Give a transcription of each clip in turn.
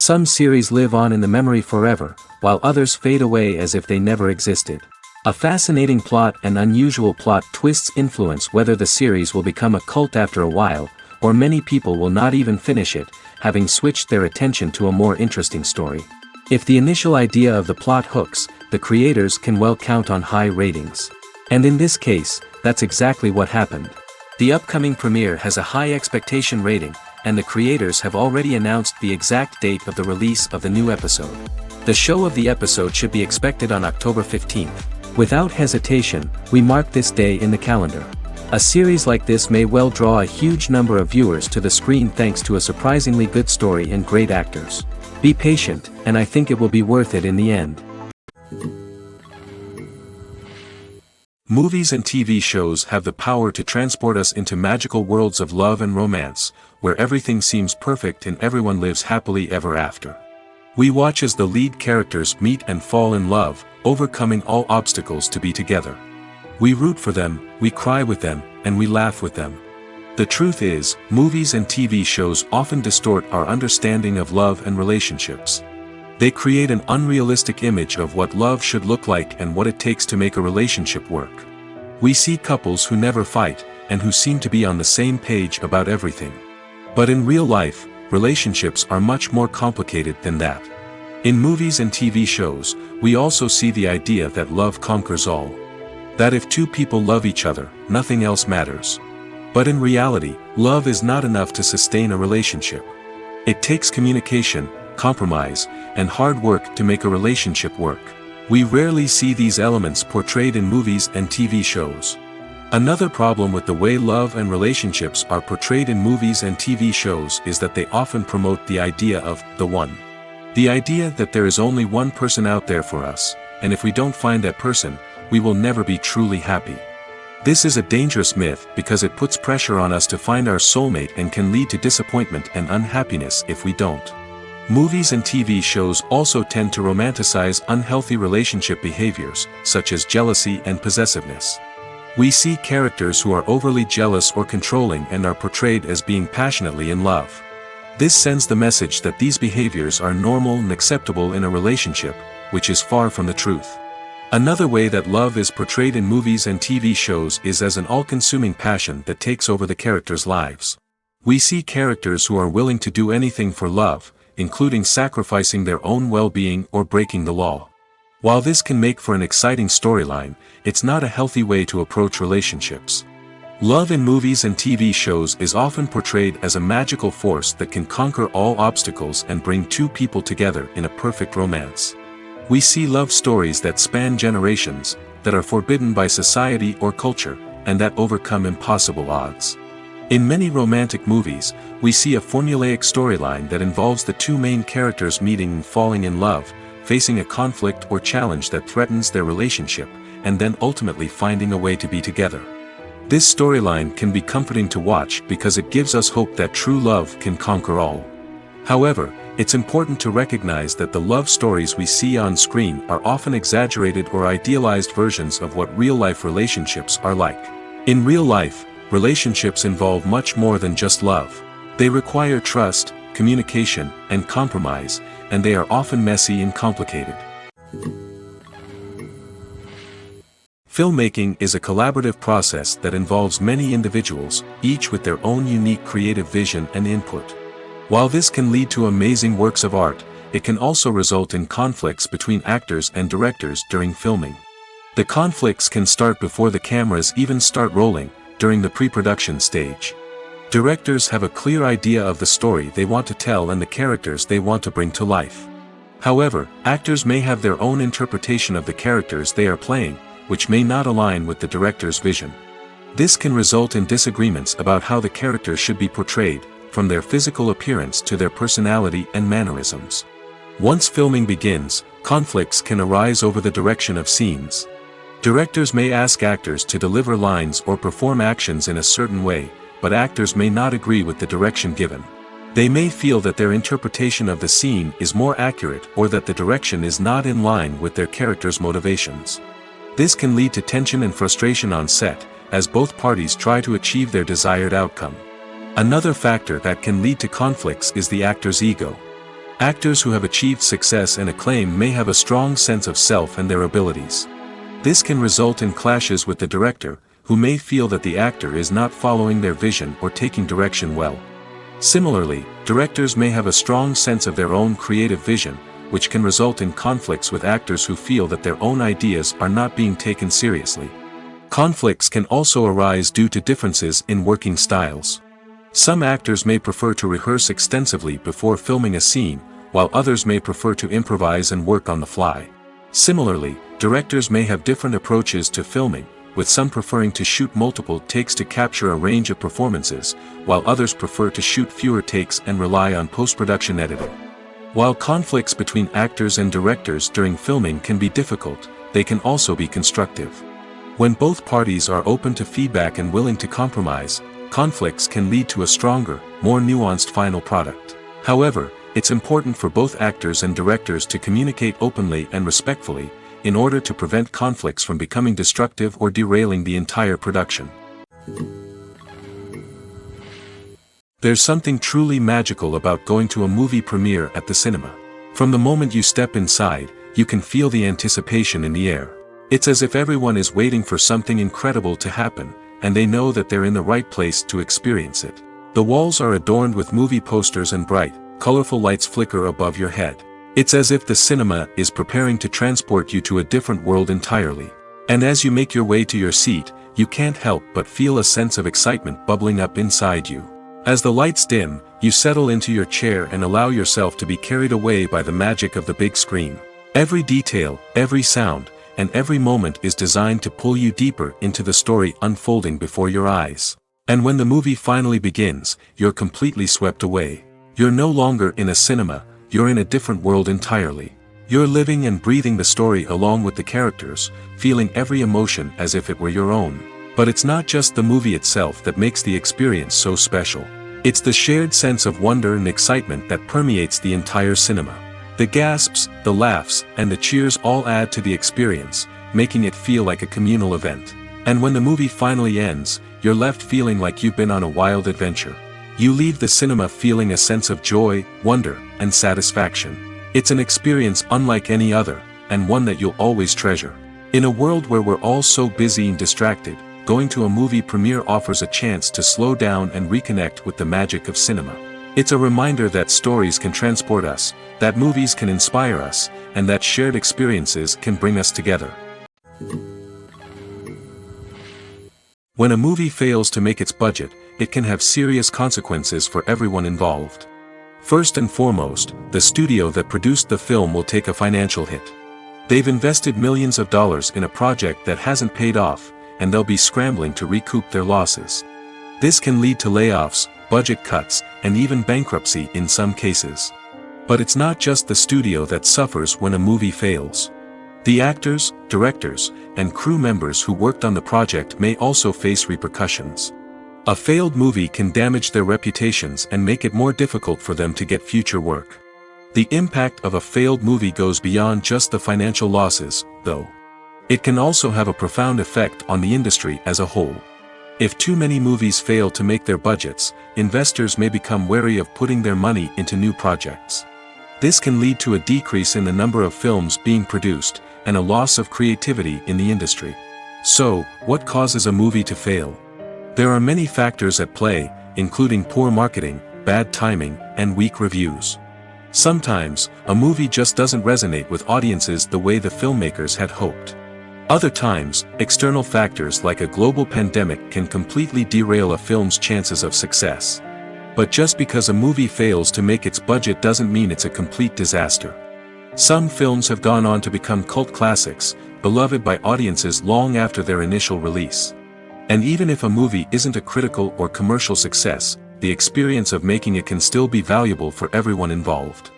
Some series live on in the memory forever, while others fade away as if they never existed. A fascinating plot and unusual plot twists influence whether the series will become a cult after a while, or many people will not even finish it, having switched their attention to a more interesting story. If the initial idea of the plot hooks, the creators can well count on high ratings. And in this case, that's exactly what happened. The upcoming premiere has a high expectation rating, and the creators have already announced the exact date of the release of the new episode. The show of the episode should be expected on October 15th. Without hesitation, we mark this day in the calendar. A series like this may well draw a huge number of viewers to the screen thanks to a surprisingly good story and great actors. Be patient, and I think it will be worth it in the end. Movies and TV shows have the power to transport us into magical worlds of love and romance, where everything seems perfect and everyone lives happily ever after. We watch as the lead characters meet and fall in love, overcoming all obstacles to be together. We root for them, we cry with them, and we laugh with them. The truth is, movies and TV shows often distort our understanding of love and relationships. They create an unrealistic image of what love should look like and what it takes to make a relationship work. We see couples who never fight, and who seem to be on the same page about everything. But in real life, relationships are much more complicated than that. In movies and TV shows, we also see the idea that love conquers all. That if two people love each other, nothing else matters. But in reality, love is not enough to sustain a relationship. It takes communication, compromise, and hard work to make a relationship work. We rarely see these elements portrayed in movies and TV shows. Another problem with the way love and relationships are portrayed in movies and TV shows is that they often promote the idea of the one. The idea that there is only one person out there for us, and if we don't find that person, we will never be truly happy. This is a dangerous myth because it puts pressure on us to find our soulmate and can lead to disappointment and unhappiness if we don't. Movies and TV shows also tend to romanticize unhealthy relationship behaviors, such as jealousy and possessiveness. We see characters who are overly jealous or controlling and are portrayed as being passionately in love. This sends the message that these behaviors are normal and acceptable in a relationship, which is far from the truth. Another way that love is portrayed in movies and TV shows is as an all-consuming passion that takes over the characters' lives. We see characters who are willing to do anything for love, including sacrificing their own well-being or breaking the law. While this can make for an exciting storyline, it's not a healthy way to approach relationships. Love in movies and TV shows is often portrayed as a magical force that can conquer all obstacles and bring two people together in a perfect romance. We see love stories that span generations, that are forbidden by society or culture, and that overcome impossible odds. In many romantic movies, we see a formulaic storyline that involves the two main characters meeting and falling in love, facing a conflict or challenge that threatens their relationship, and then ultimately finding a way to be together. This storyline can be comforting to watch because it gives us hope that true love can conquer all. However, it's important to recognize that the love stories we see on screen are often exaggerated or idealized versions of what real-life relationships are like. In real life, relationships involve much more than just love. They require trust, communication, and compromise, and they are often messy and complicated. Filmmaking is a collaborative process that involves many individuals, each with their own unique creative vision and input. While this can lead to amazing works of art, it can also result in conflicts between actors and directors during filming. The conflicts can start before the cameras even start rolling, during the pre-production stage. Directors have a clear idea of the story they want to tell and the characters they want to bring to life. However, actors may have their own interpretation of the characters they are playing, which may not align with the director's vision. This can result in disagreements about how the characters should be portrayed, from their physical appearance to their personality and mannerisms. Once filming begins, conflicts can arise over the direction of scenes. Directors may ask actors to deliver lines or perform actions in a certain way, but actors may not agree with the direction given. They may feel that their interpretation of the scene is more accurate or that the direction is not in line with their character's motivations. This can lead to tension and frustration on set, as both parties try to achieve their desired outcome. Another factor that can lead to conflicts is the actor's ego. Actors who have achieved success and acclaim may have a strong sense of self and their abilities. This can result in clashes with the director, who may feel that the actor is not following their vision or taking direction well. Similarly, directors may have a strong sense of their own creative vision, which can result in conflicts with actors who feel that their own ideas are not being taken seriously. Conflicts can also arise due to differences in working styles. Some actors may prefer to rehearse extensively before filming a scene, while others may prefer to improvise and work on the fly. Similarly, directors may have different approaches to filming, with some preferring to shoot multiple takes to capture a range of performances, while others prefer to shoot fewer takes and rely on post-production editing. While conflicts between actors and directors during filming can be difficult, they can also be constructive. When both parties are open to feedback and willing to compromise, conflicts can lead to a stronger, more nuanced final product. However, it's important for both actors and directors to communicate openly and respectfully, in order to prevent conflicts from becoming destructive or derailing the entire production. There's something truly magical about going to a movie premiere at the cinema. From the moment you step inside, you can feel the anticipation in the air. It's as if everyone is waiting for something incredible to happen, and they know that they're in the right place to experience it. The walls are adorned with movie posters and bright, colorful lights flicker above your head. It's as if the cinema is preparing to transport you to a different world entirely. And as you make your way to your seat, you can't help but feel a sense of excitement bubbling up inside you. As the lights dim, you settle into your chair and allow yourself to be carried away by the magic of the big screen. Every detail, every sound, and every moment is designed to pull you deeper into the story unfolding before your eyes. And when the movie finally begins, you're completely swept away. You're no longer in a cinema, you're in a different world entirely. You're living and breathing the story along with the characters, feeling every emotion as if it were your own. But it's not just the movie itself that makes the experience so special. It's the shared sense of wonder and excitement that permeates the entire cinema. The gasps, the laughs, and the cheers all add to the experience, making it feel like a communal event. And when the movie finally ends, you're left feeling like you've been on a wild adventure. You leave the cinema feeling a sense of joy, wonder, and satisfaction. It's an experience unlike any other, and one that you'll always treasure. In a world where we're all so busy and distracted, going to a movie premiere offers a chance to slow down and reconnect with the magic of cinema. It's a reminder that stories can transport us, that movies can inspire us, and that shared experiences can bring us together. When a movie fails to make its budget, it can have serious consequences for everyone involved. First and foremost, the studio that produced the film will take a financial hit. They've invested millions of dollars in a project that hasn't paid off, and they'll be scrambling to recoup their losses. This can lead to layoffs, budget cuts, and even bankruptcy in some cases. But it's not just the studio that suffers when a movie fails. The actors, directors, and crew members who worked on the project may also face repercussions. A failed movie can damage their reputations and make it more difficult for them to get future work. The impact of a failed movie goes beyond just the financial losses, though. It can also have a profound effect on the industry as a whole. If too many movies fail to make their budgets, investors may become wary of putting their money into new projects. This can lead to a decrease in the number of films being produced, and a loss of creativity in the industry. So, what causes a movie to fail? There are many factors at play, including poor marketing, bad timing, and weak reviews. Sometimes, a movie just doesn't resonate with audiences the way the filmmakers had hoped. Other times, external factors like a global pandemic can completely derail a film's chances of success. But just because a movie fails to make its budget doesn't mean it's a complete disaster. Some films have gone on to become cult classics, beloved by audiences long after their initial release. And even if a movie isn't a critical or commercial success, the experience of making it can still be valuable for everyone involved.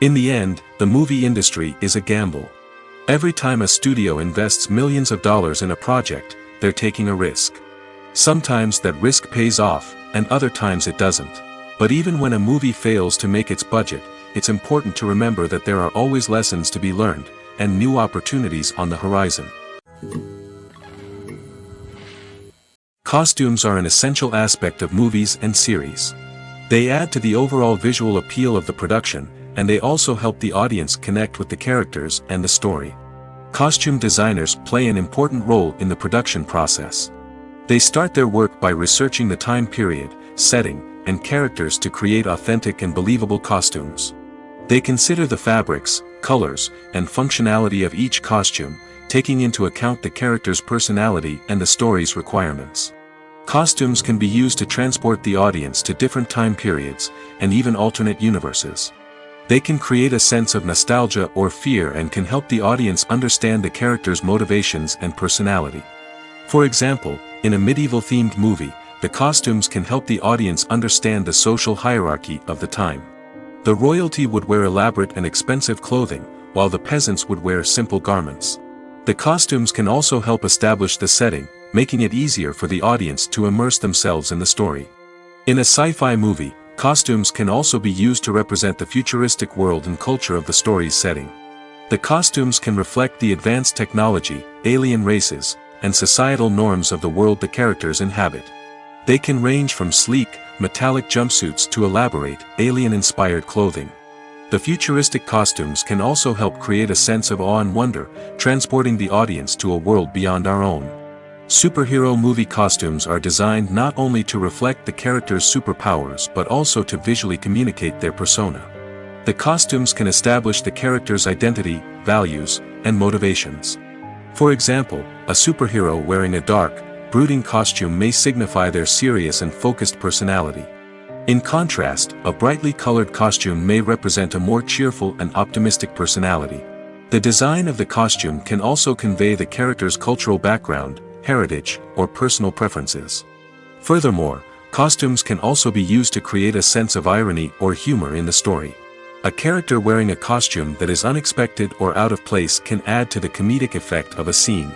In the end, the movie industry is a gamble. Every time a studio invests millions of dollars in a project, they're taking a risk. Sometimes that risk pays off, and other times it doesn't. But even when a movie fails to make its budget, it's important to remember that there are always lessons to be learned, and new opportunities on the horizon. Costumes are an essential aspect of movies and series. They add to the overall visual appeal of the production, and they also help the audience connect with the characters and the story. Costume designers play an important role in the production process. They start their work by researching the time period, setting, and characters to create authentic and believable costumes. They consider the fabrics, colors, and functionality of each costume, taking into account the character's personality and the story's requirements. Costumes can be used to transport the audience to different time periods, and even alternate universes. They can create a sense of nostalgia or fear and can help the audience understand the character's motivations and personality. For example, in a medieval-themed movie, the costumes can help the audience understand the social hierarchy of the time. The royalty would wear elaborate and expensive clothing, while the peasants would wear simple garments. The costumes can also help establish the setting, making it easier for the audience to immerse themselves in the story. In a sci-fi movie, costumes can also be used to represent the futuristic world and culture of the story's setting. The costumes can reflect the advanced technology, alien races, and societal norms of the world the characters inhabit. They can range from sleek, metallic jumpsuits to elaborate, alien-inspired clothing. The futuristic costumes can also help create a sense of awe and wonder, transporting the audience to a world beyond our own. Superhero movie costumes are designed not only to reflect the character's superpowers but also to visually communicate their persona. The costumes can establish the character's identity, values, and motivations. For example, a superhero wearing a dark, brooding costume may signify their serious and focused personality. In contrast, a brightly colored costume may represent a more cheerful and optimistic personality. The design of the costume can also convey the character's cultural background, heritage, or personal preferences. Furthermore, costumes can also be used to create a sense of irony or humor in the story. A character wearing a costume that is unexpected or out of place can add to the comedic effect of a scene.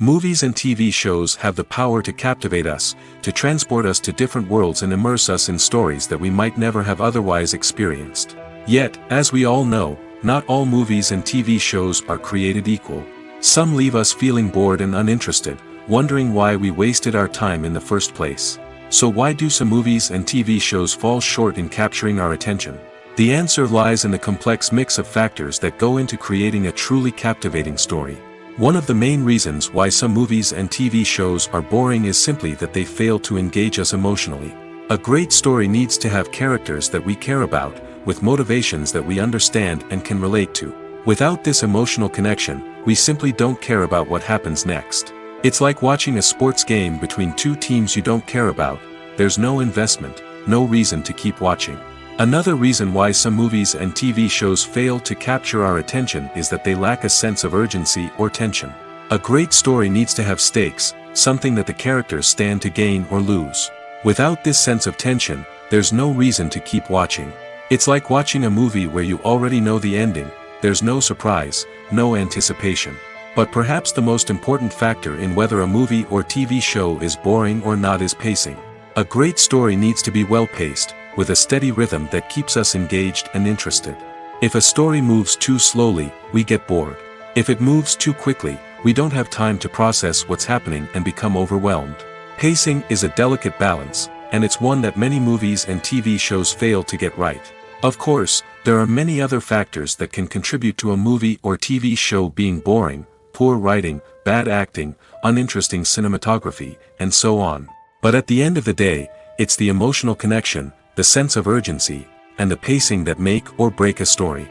Movies and TV shows have the power to captivate us, to transport us to different worlds and immerse us in stories that we might never have otherwise experienced. Yet, as we all know, not all movies and TV shows are created equal. Some leave us feeling bored and uninterested, wondering why we wasted our time in the first place. So why do some movies and TV shows fall short in capturing our attention? The answer lies in the complex mix of factors that go into creating a truly captivating story. One of the main reasons why some movies and TV shows are boring is simply that they fail to engage us emotionally. A great story needs to have characters that we care about, with motivations that we understand and can relate to. Without this emotional connection, we simply don't care about what happens next. It's like watching a sports game between two teams you don't care about. There's no investment, no reason to keep watching. Another reason why some movies and TV shows fail to capture our attention is that they lack a sense of urgency or tension. A great story needs to have stakes, something that the characters stand to gain or lose. Without this sense of tension, there's no reason to keep watching. It's like watching a movie where you already know the ending. There's no surprise, no anticipation. But perhaps the most important factor in whether a movie or TV show is boring or not is pacing. A great story needs to be well-paced, with a steady rhythm that keeps us engaged and interested. If a story moves too slowly, we get bored. If it moves too quickly, we don't have time to process what's happening and become overwhelmed. Pacing is a delicate balance, and it's one that many movies and TV shows fail to get right. Of course, there are many other factors that can contribute to a movie or TV show being boring: poor writing, bad acting, uninteresting cinematography, and so on. But at the end of the day, it's the emotional connection, the sense of urgency, and the pacing that make or break a story.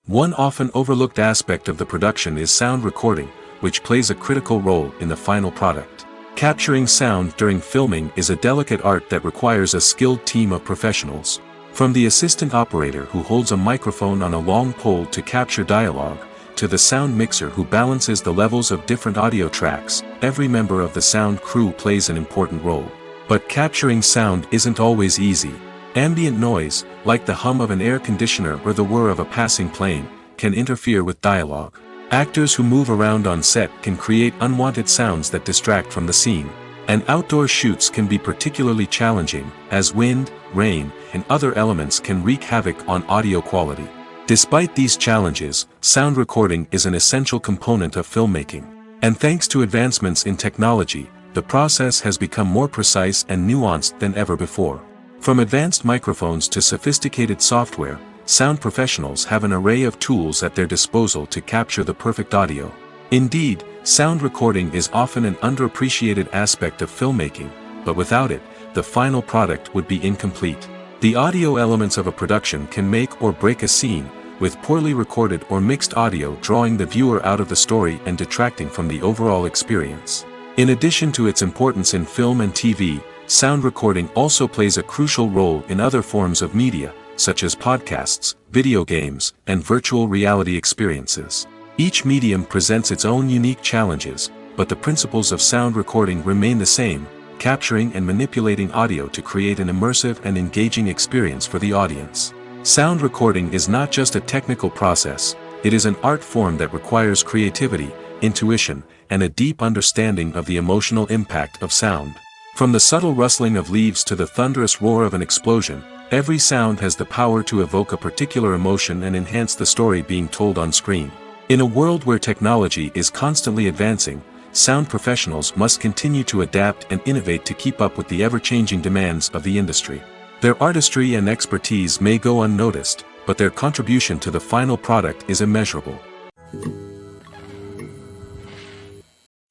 One often overlooked aspect of the production is sound recording, which plays a critical role in the final product. Capturing sound during filming is a delicate art that requires a skilled team of professionals. From the assistant operator who holds a microphone on a long pole to capture dialogue, to the sound mixer who balances the levels of different audio tracks, every member of the sound crew plays an important role. But capturing sound isn't always easy. Ambient noise, like the hum of an air conditioner or the whir of a passing plane, can interfere with dialogue. Actors who move around on set can create unwanted sounds that distract from the scene. And outdoor shoots can be particularly challenging, as wind, rain, and other elements can wreak havoc on audio quality. Despite these challenges, sound recording is an essential component of filmmaking. And thanks to advancements in technology, the process has become more precise and nuanced than ever before. From advanced microphones to sophisticated software, sound professionals have an array of tools at their disposal to capture the perfect audio. Indeed, sound recording is often an underappreciated aspect of filmmaking, but without it, the final product would be incomplete. The audio elements of a production can make or break a scene, with poorly recorded or mixed audio drawing the viewer out of the story and detracting from the overall experience. In addition to its importance in film and TV, sound recording also plays a crucial role in other forms of media, such as podcasts, video games, and virtual reality experiences. Each medium presents its own unique challenges, but the principles of sound recording remain the same, capturing and manipulating audio to create an immersive and engaging experience for the audience. Sound recording is not just a technical process, it is an art form that requires creativity, intuition, and a deep understanding of the emotional impact of sound. From the subtle rustling of leaves to the thunderous roar of an explosion, every sound has the power to evoke a particular emotion and enhance the story being told on screen. In a world where technology is constantly advancing, sound professionals must continue to adapt and innovate to keep up with the ever-changing demands of the industry. Their artistry and expertise may go unnoticed, but their contribution to the final product is immeasurable.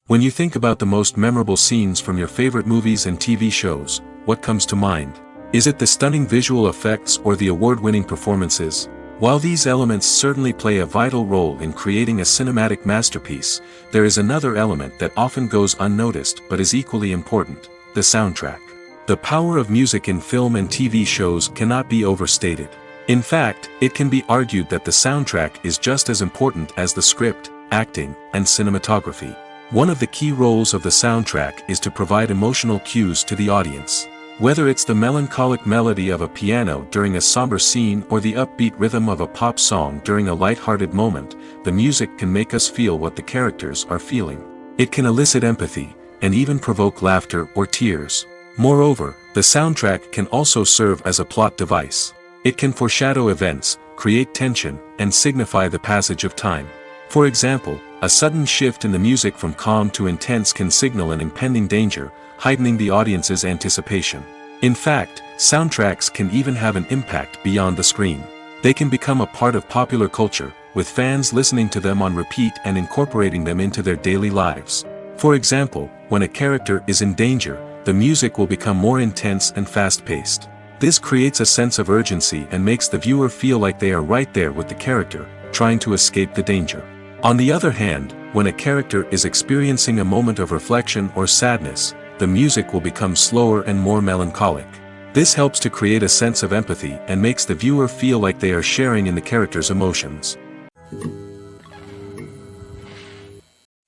When you think about the most memorable scenes from your favorite movies and TV shows, what comes to mind? Is it the stunning visual effects or the award-winning performances? While these elements certainly play a vital role in creating a cinematic masterpiece, there is another element that often goes unnoticed but is equally important: the soundtrack. The power of music in film and TV shows cannot be overstated. In fact, it can be argued that the soundtrack is just as important as the script, acting, and cinematography. One of the key roles of the soundtrack is to provide emotional cues to the audience. Whether it's the melancholic melody of a piano during a somber scene or the upbeat rhythm of a pop song during a light-hearted moment, the music can make us feel what the characters are feeling. It can elicit empathy, and even provoke laughter or tears. Moreover, the soundtrack can also serve as a plot device. It can foreshadow events, create tension, and signify the passage of time. For example, a sudden shift in the music from calm to intense can signal an impending danger, heightening the audience's anticipation. In fact, soundtracks can even have an impact beyond the screen. They can become a part of popular culture, with fans listening to them on repeat and incorporating them into their daily lives. For example, when a character is in danger, the music will become more intense and fast-paced. This creates a sense of urgency and makes the viewer feel like they are right there with the character, trying to escape the danger. On the other hand, when a character is experiencing a moment of reflection or sadness, the music will become slower and more melancholic. This helps to create a sense of empathy and makes the viewer feel like they are sharing in the character's emotions.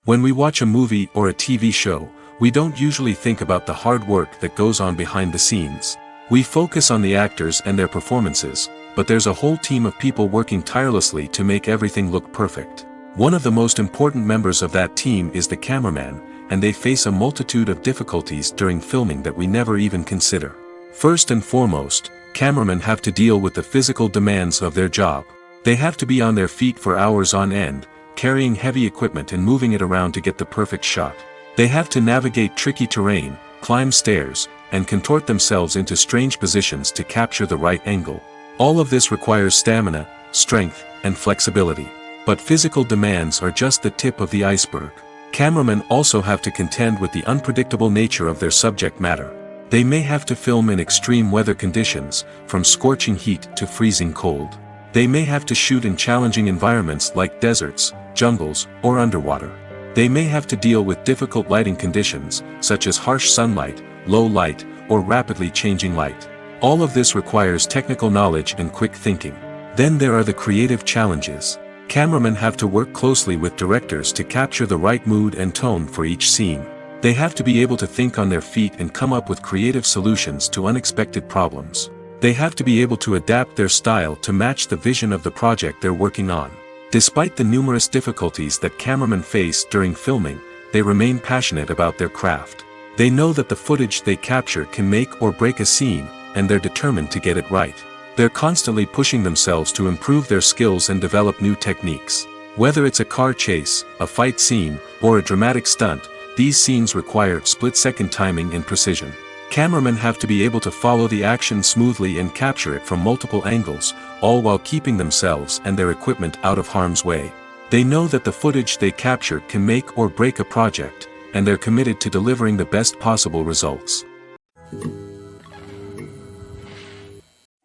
When we watch a movie or a TV show, we don't usually think about the hard work that goes on behind the scenes. We focus on the actors and their performances, but there's a whole team of people working tirelessly to make everything look perfect. One of the most important members of that team is the cameraman, and they face a multitude of difficulties during filming that we never even consider. First and foremost, cameramen have to deal with the physical demands of their job. They have to be on their feet for hours on end, carrying heavy equipment and moving it around to get the perfect shot. They have to navigate tricky terrain, climb stairs, and contort themselves into strange positions to capture the right angle. All of this requires stamina, strength, and flexibility. But physical demands are just the tip of the iceberg. Cameramen also have to contend with the unpredictable nature of their subject matter. They may have to film in extreme weather conditions, from scorching heat to freezing cold. They may have to shoot in challenging environments like deserts, jungles, or underwater. They may have to deal with difficult lighting conditions, such as harsh sunlight, low light, or rapidly changing light. All of this requires technical knowledge and quick thinking. Then there are the creative challenges. Cameramen have to work closely with directors to capture the right mood and tone for each scene. They have to be able to think on their feet and come up with creative solutions to unexpected problems. They have to be able to adapt their style to match the vision of the project they're working on. Despite the numerous difficulties that cameramen face during filming, they remain passionate about their craft. They know that the footage they capture can make or break a scene, and they're determined to get it right. They're constantly pushing themselves to improve their skills and develop new techniques. Whether it's a car chase, a fight scene, or a dramatic stunt, these scenes require split-second timing and precision. Cameramen have to be able to follow the action smoothly and capture it from multiple angles, all while keeping themselves and their equipment out of harm's way. They know that the footage they capture can make or break a project, and they're committed to delivering the best possible results.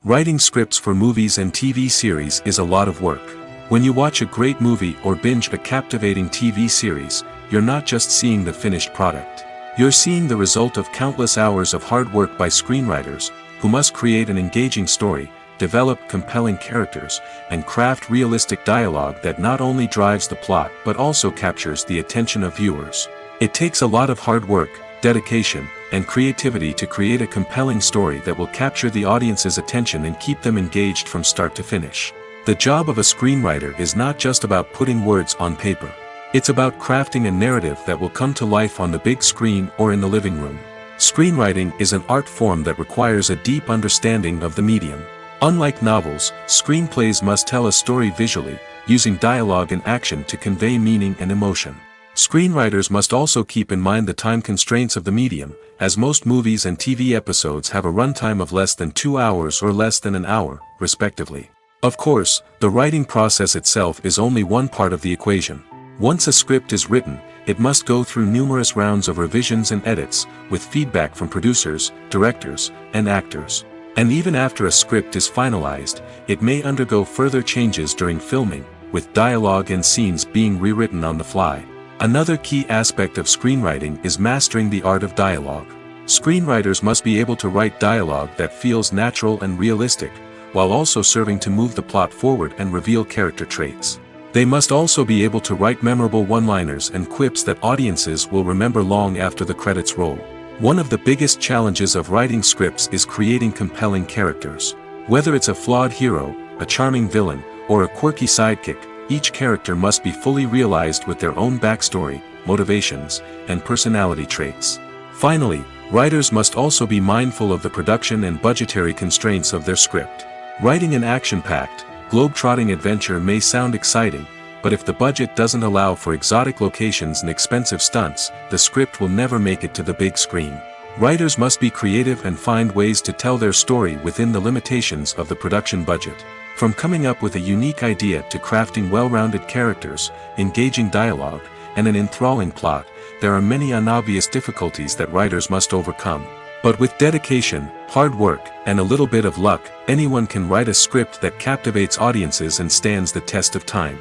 Writing scripts for movies and TV series is a lot of work. When you watch a great movie or binge a captivating TV series, you're not just seeing the finished product. You're seeing the result of countless hours of hard work by screenwriters, who must create an engaging story, develop compelling characters, and craft realistic dialogue that not only drives the plot but also captures the attention of viewers. It takes a lot of hard work, dedication, and creativity to create a compelling story that will capture the audience's attention and keep them engaged from start to finish. The job of a screenwriter is not just about putting words on paper. It's about crafting a narrative that will come to life on the big screen or in the living room. Screenwriting is an art form that requires a deep understanding of the medium. Unlike novels, screenplays must tell a story visually, using dialogue and action to convey meaning and emotion. Screenwriters must also keep in mind the time constraints of the medium, as most movies and TV episodes have a runtime of less than 2 hours or less than an hour, respectively. Of course, the writing process itself is only one part of the equation. Once a script is written, it must go through numerous rounds of revisions and edits, with feedback from producers, directors, and actors. And even after a script is finalized, it may undergo further changes during filming, with dialogue and scenes being rewritten on the fly. Another key aspect of screenwriting is mastering the art of dialogue. Screenwriters must be able to write dialogue that feels natural and realistic, while also serving to move the plot forward and reveal character traits. They must also be able to write memorable one-liners and quips that audiences will remember long after the credits roll. One of the biggest challenges of writing scripts is creating compelling characters. Whether it's a flawed hero, a charming villain, or a quirky sidekick, each character must be fully realized with their own backstory, motivations, and personality traits. Finally, writers must also be mindful of the production and budgetary constraints of their script. Writing an action-packed, globe-trotting adventure may sound exciting, but if the budget doesn't allow for exotic locations and expensive stunts, the script will never make it to the big screen. Writers must be creative and find ways to tell their story within the limitations of the production budget. From coming up with a unique idea to crafting well-rounded characters, engaging dialogue, and an enthralling plot, there are many unobvious difficulties that writers must overcome. But with dedication, hard work, and a little bit of luck, anyone can write a script that captivates audiences and stands the test of time.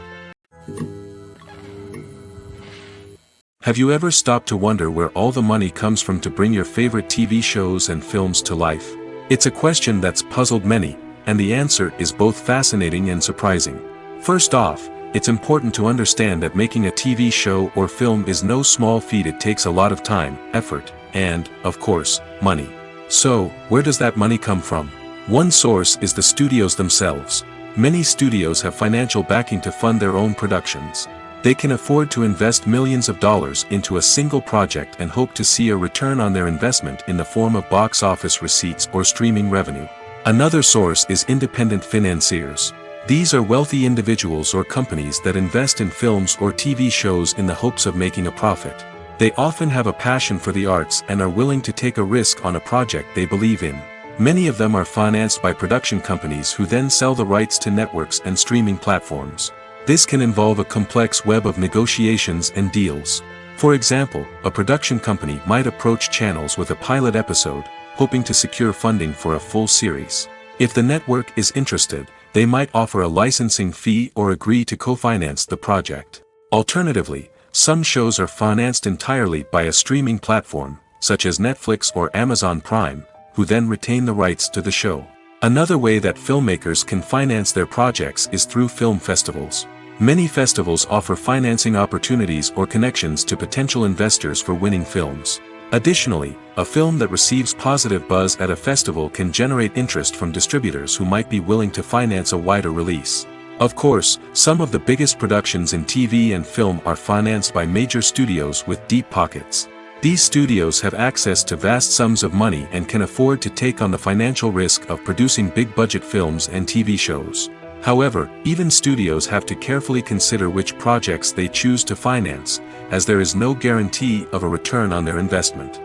Have you ever stopped to wonder where all the money comes from to bring your favorite TV shows and films to life? It's a question that's puzzled many, and the answer is both fascinating and surprising. First off, it's important to understand that making a TV show or film is no small feat. It takes a lot of time, effort, and, of course, money. So, where does that money come from? One source is the studios themselves. Many studios have financial backing to fund their own productions. They can afford to invest millions of dollars into a single project and hope to see a return on their investment in the form of box office receipts or streaming revenue. Another source is independent financiers. These are wealthy individuals or companies that invest in films or TV shows in the hopes of making a profit. They often have a passion for the arts and are willing to take a risk on a project they believe in. Many of them are financed by production companies who then sell the rights to networks and streaming platforms. This can involve a complex web of negotiations and deals. For example, a production company might approach channels with a pilot episode, hoping to secure funding for a full series. If the network is interested, they might offer a licensing fee or agree to co-finance the project. Alternatively, some shows are financed entirely by a streaming platform, such as Netflix or Amazon Prime, who then retain the rights to the show. Another way that filmmakers can finance their projects is through film festivals. Many festivals offer financing opportunities or connections to potential investors for winning films. Additionally, a film that receives positive buzz at a festival can generate interest from distributors who might be willing to finance a wider release. Of course, some of the biggest productions in TV and film are financed by major studios with deep pockets. These studios have access to vast sums of money and can afford to take on the financial risk of producing big-budget films and TV shows. However, even studios have to carefully consider which projects they choose to finance, as there is no guarantee of a return on their investment.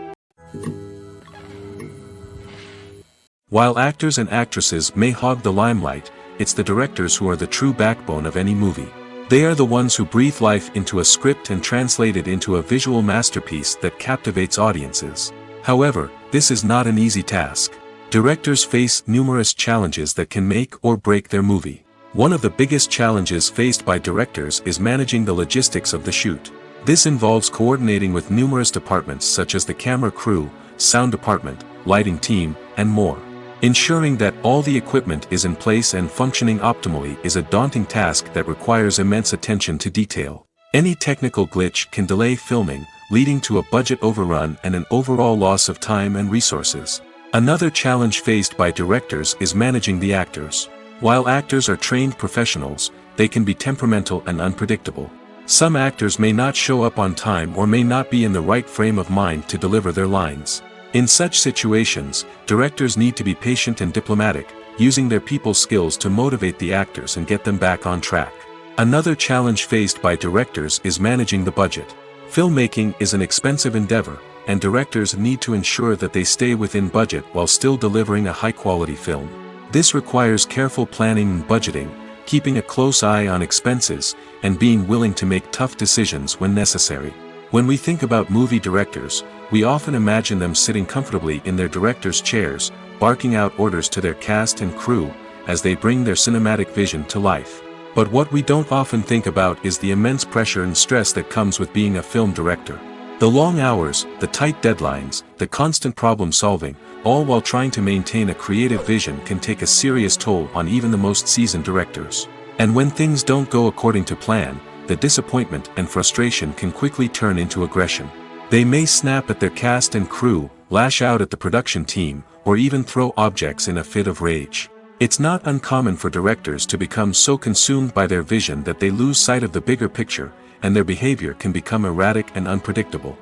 While actors and actresses may hog the limelight, it's the directors who are the true backbone of any movie. They are the ones who breathe life into a script and translate it into a visual masterpiece that captivates audiences. However, this is not an easy task. Directors face numerous challenges that can make or break their movie. One of the biggest challenges faced by directors is managing the logistics of the shoot. This involves coordinating with numerous departments such as the camera crew, sound department, lighting team, and more. Ensuring that all the equipment is in place and functioning optimally is a daunting task that requires immense attention to detail. Any technical glitch can delay filming, leading to a budget overrun and an overall loss of time and resources. Another challenge faced by directors is managing the actors. While actors are trained professionals, they can be temperamental and unpredictable. Some actors may not show up on time or may not be in the right frame of mind to deliver their lines. In such situations, directors need to be patient and diplomatic, using their people skills to motivate the actors and get them back on track. Another challenge faced by directors is managing the budget. Filmmaking is an expensive endeavor, and directors need to ensure that they stay within budget while still delivering a high-quality film. This requires careful planning and budgeting, keeping a close eye on expenses, and being willing to make tough decisions when necessary. When we think about movie directors, we often imagine them sitting comfortably in their director's chairs, barking out orders to their cast and crew, as they bring their cinematic vision to life. But what we don't often think about is the immense pressure and stress that comes with being a film director. The long hours, the tight deadlines, the constant problem solving, all while trying to maintain a creative vision can take a serious toll on even the most seasoned directors. And when things don't go according to plan, the disappointment and frustration can quickly turn into aggression. They may snap at their cast and crew, lash out at the production team, or even throw objects in a fit of rage. It's not uncommon for directors to become so consumed by their vision that they lose sight of the bigger picture, and their behavior can become erratic and unpredictable.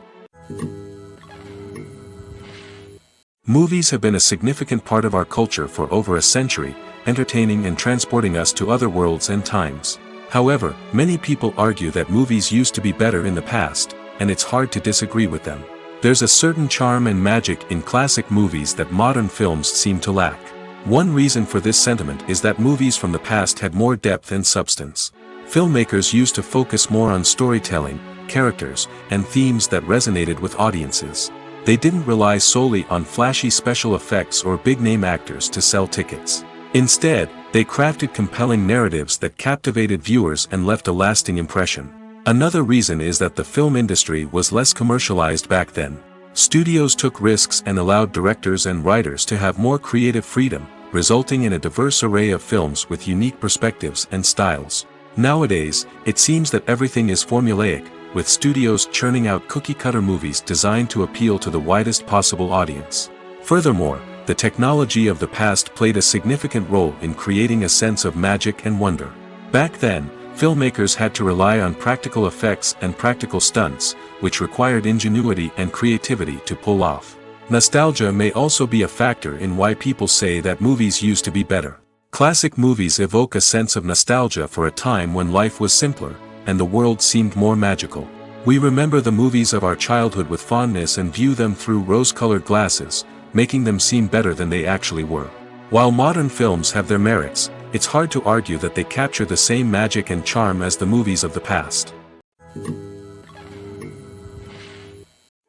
Movies have been a significant part of our culture for over a century, entertaining and transporting us to other worlds and times. However, many people argue that movies used to be better in the past, and it's hard to disagree with them. There's a certain charm and magic in classic movies that modern films seem to lack. One reason for this sentiment is that movies from the past had more depth and substance. Filmmakers used to focus more on storytelling, characters, and themes that resonated with audiences. They didn't rely solely on flashy special effects or big-name actors to sell tickets. Instead, they crafted compelling narratives that captivated viewers and left a lasting impression. Another reason is that the film industry was less commercialized back then. Studios took risks and allowed directors and writers to have more creative freedom, resulting in a diverse array of films with unique perspectives and styles. Nowadays, it seems that everything is formulaic, with studios churning out cookie-cutter movies designed to appeal to the widest possible audience. Furthermore, the technology of the past played a significant role in creating a sense of magic and wonder. Back then, filmmakers had to rely on practical effects and practical stunts, which required ingenuity and creativity to pull off. Nostalgia may also be a factor in why people say that movies used to be better. Classic movies evoke a sense of nostalgia for a time when life was simpler, and the world seemed more magical. We remember the movies of our childhood with fondness and view them through rose-colored glasses, making them seem better than they actually were. While modern films have their merits, it's hard to argue that they capture the same magic and charm as the movies of the past.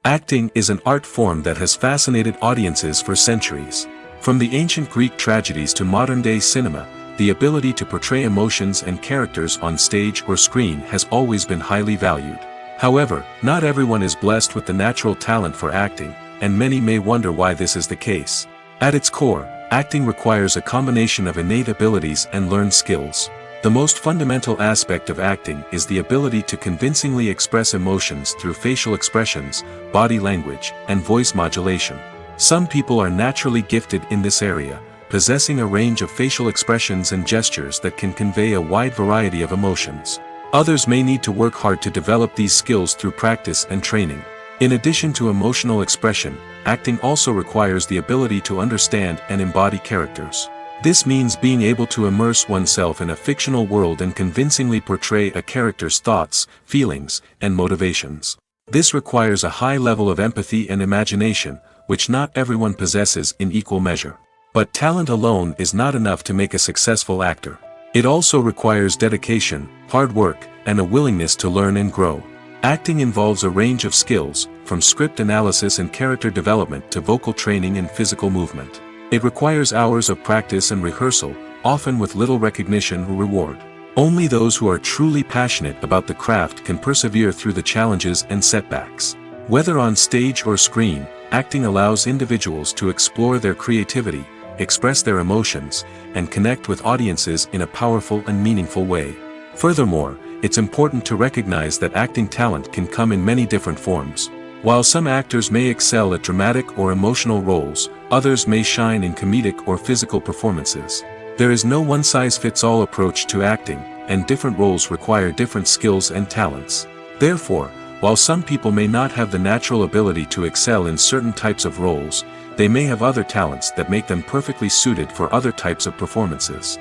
Acting is an art form that has fascinated audiences for centuries. From the ancient Greek tragedies to modern-day cinema, the ability to portray emotions and characters on stage or screen has always been highly valued. However, not everyone is blessed with the natural talent for acting, and many may wonder why this is the case. At its core, acting requires a combination of innate abilities and learned skills. The most fundamental aspect of acting is the ability to convincingly express emotions through facial expressions, body language, and voice modulation. Some people are naturally gifted in this area, possessing a range of facial expressions and gestures that can convey a wide variety of emotions. Others may need to work hard to develop these skills through practice and training. In addition to emotional expression, acting also requires the ability to understand and embody characters. This means being able to immerse oneself in a fictional world and convincingly portray a character's thoughts, feelings, and motivations. This requires a high level of empathy and imagination, which not everyone possesses in equal measure. But talent alone is not enough to make a successful actor. It also requires dedication, hard work, and a willingness to learn and grow. Acting involves a range of skills, from script analysis and character development to vocal training and physical movement. It requires hours of practice and rehearsal, often with little recognition or reward. Only those who are truly passionate about the craft can persevere through the challenges and setbacks. Whether on stage or screen, acting allows individuals to explore their creativity, express their emotions, and connect with audiences in a powerful and meaningful way. Furthermore, it's important to recognize that acting talent can come in many different forms. While some actors may excel at dramatic or emotional roles, others may shine in comedic or physical performances. There is no one-size-fits-all approach to acting, and different roles require different skills and talents. Therefore, while some people may not have the natural ability to excel in certain types of roles, they may have other talents that make them perfectly suited for other types of performances.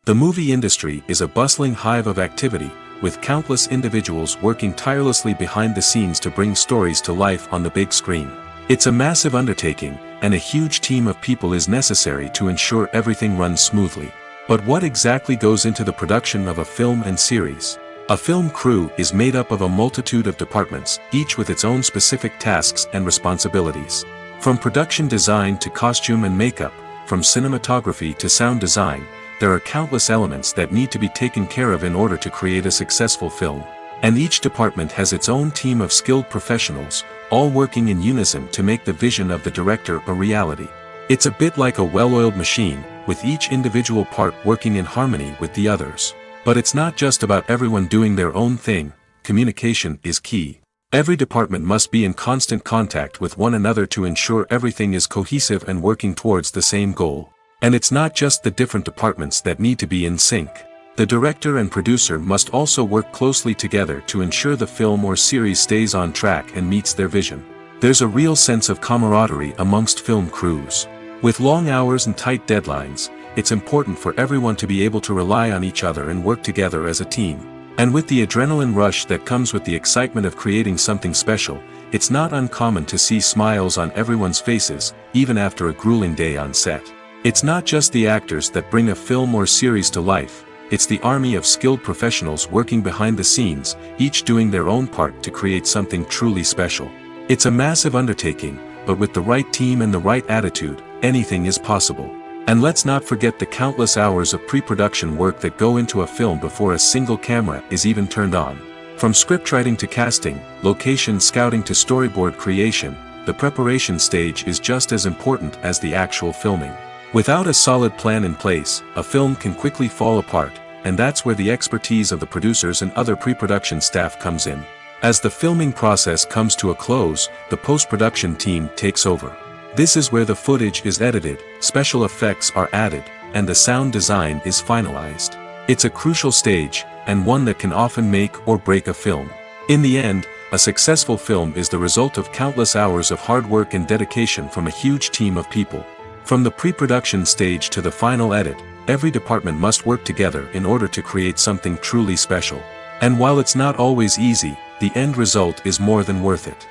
The movie industry is a bustling hive of activity, with countless individuals working tirelessly behind the scenes to bring stories to life on the big screen. It's a massive undertaking, and a huge team of people is necessary to ensure everything runs smoothly. But what exactly goes into the production of a film and series? A film crew is made up of a multitude of departments, each with its own specific tasks and responsibilities. From production design to costume and makeup, from cinematography to sound design, there are countless elements that need to be taken care of in order to create a successful film. And each department has its own team of skilled professionals, all working in unison to make the vision of the director a reality. It's a bit like a well-oiled machine, with each individual part working in harmony with the others. But it's not just about everyone doing their own thing. Communication is key. Every department must be in constant contact with one another to ensure everything is cohesive and working towards the same goal. And it's not just the different departments that need to be in sync. The director and producer must also work closely together to ensure the film or series stays on track and meets their vision. There's a real sense of camaraderie amongst film crews. With long hours and tight deadlines, it's important for everyone to be able to rely on each other and work together as a team. And with the adrenaline rush that comes with the excitement of creating something special, it's not uncommon to see smiles on everyone's faces, even after a grueling day on set. It's not just the actors that bring a film or series to life, it's the army of skilled professionals working behind the scenes, each doing their own part to create something truly special. It's a massive undertaking, but with the right team and the right attitude, anything is possible. And let's not forget the countless hours of pre-production work that go into a film before a single camera is even turned on. From scriptwriting to casting, location scouting to storyboard creation, the preparation stage is just as important as the actual filming. Without a solid plan in place, a film can quickly fall apart, and that's where the expertise of the producers and other pre-production staff comes in. As the filming process comes to a close, the post-production team takes over. This is where the footage is edited, special effects are added, and the sound design is finalized. It's a crucial stage, and one that can often make or break a film. In the end, a successful film is the result of countless hours of hard work and dedication from a huge team of people. From the pre-production stage to the final edit, every department must work together in order to create something truly special. And while it's not always easy, the end result is more than worth it.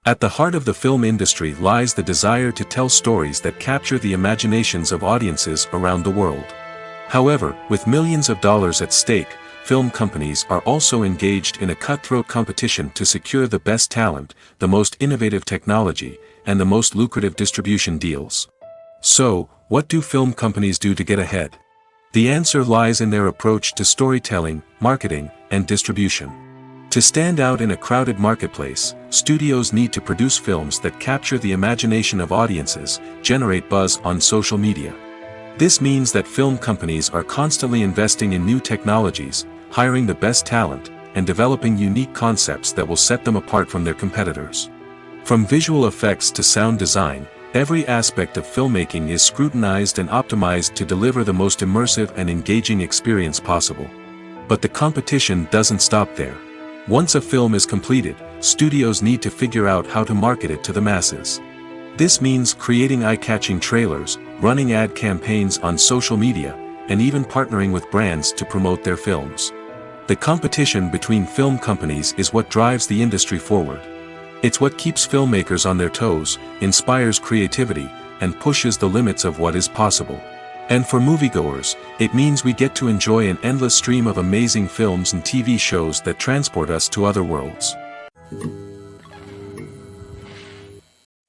At the heart of the film industry lies the desire to tell stories that capture the imaginations of audiences around the world. However, with millions of dollars at stake, film companies are also engaged in a cutthroat competition to secure the best talent, the most innovative technology, and the most lucrative distribution deals. So, what do film companies do to get ahead? The answer lies in their approach to storytelling, marketing, and distribution. To stand out in a crowded marketplace, studios need to produce films that capture the imagination of audiences, generate buzz on social media. This means that film companies are constantly investing in new technologies, hiring the best talent, and developing unique concepts that will set them apart from their competitors. From visual effects to sound design, every aspect of filmmaking is scrutinized and optimized to deliver the most immersive and engaging experience possible. But the competition doesn't stop there. Once a film is completed, studios need to figure out how to market it to the masses. This means creating eye-catching trailers, running ad campaigns on social media, and even partnering with brands to promote their films. The competition between film companies is what drives the industry forward. It's what keeps filmmakers on their toes, inspires creativity, and pushes the limits of what is possible. And for moviegoers, it means we get to enjoy an endless stream of amazing films and TV shows that transport us to other worlds.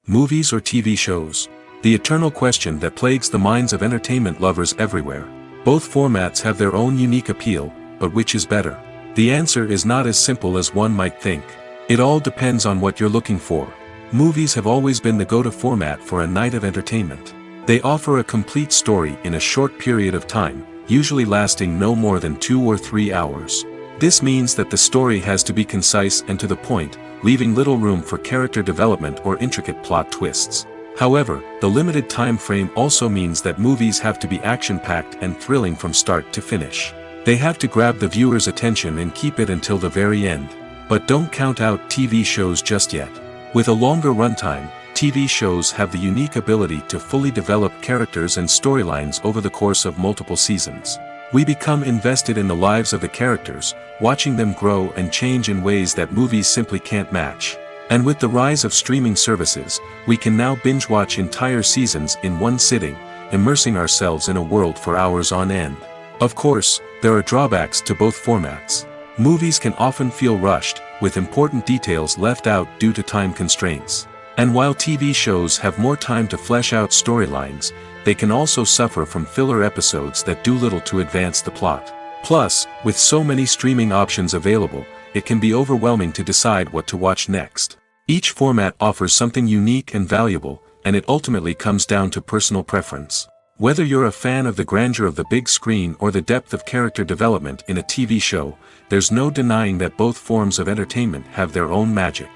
Movies or TV shows? The eternal question that plagues the minds of entertainment lovers everywhere. Both formats have their own unique appeal, but which is better? The answer is not as simple as one might think. It all depends on what you're looking for. Movies have always been the go-to format for a night of entertainment. They offer a complete story in a short period of time, usually lasting no more than 2 or 3 hours. This means that the story has to be concise and to the point, leaving little room for character development or intricate plot twists. However, the limited time frame also means that movies have to be action-packed and thrilling from start to finish. They have to grab the viewer's attention and keep it until the very end. But don't count out TV shows just yet. With a longer runtime, TV shows have the unique ability to fully develop characters and storylines over the course of multiple seasons. We become invested in the lives of the characters, watching them grow and change in ways that movies simply can't match. And with the rise of streaming services, we can now binge-watch entire seasons in one sitting, immersing ourselves in a world for hours on end. Of course, there are drawbacks to both formats. Movies can often feel rushed, with important details left out due to time constraints. And while TV shows have more time to flesh out storylines, they can also suffer from filler episodes that do little to advance the plot. Plus, with so many streaming options available, it can be overwhelming to decide what to watch next. Each format offers something unique and valuable, and it ultimately comes down to personal preference. Whether you're a fan of the grandeur of the big screen or the depth of character development in a TV show, there's no denying that both forms of entertainment have their own magic.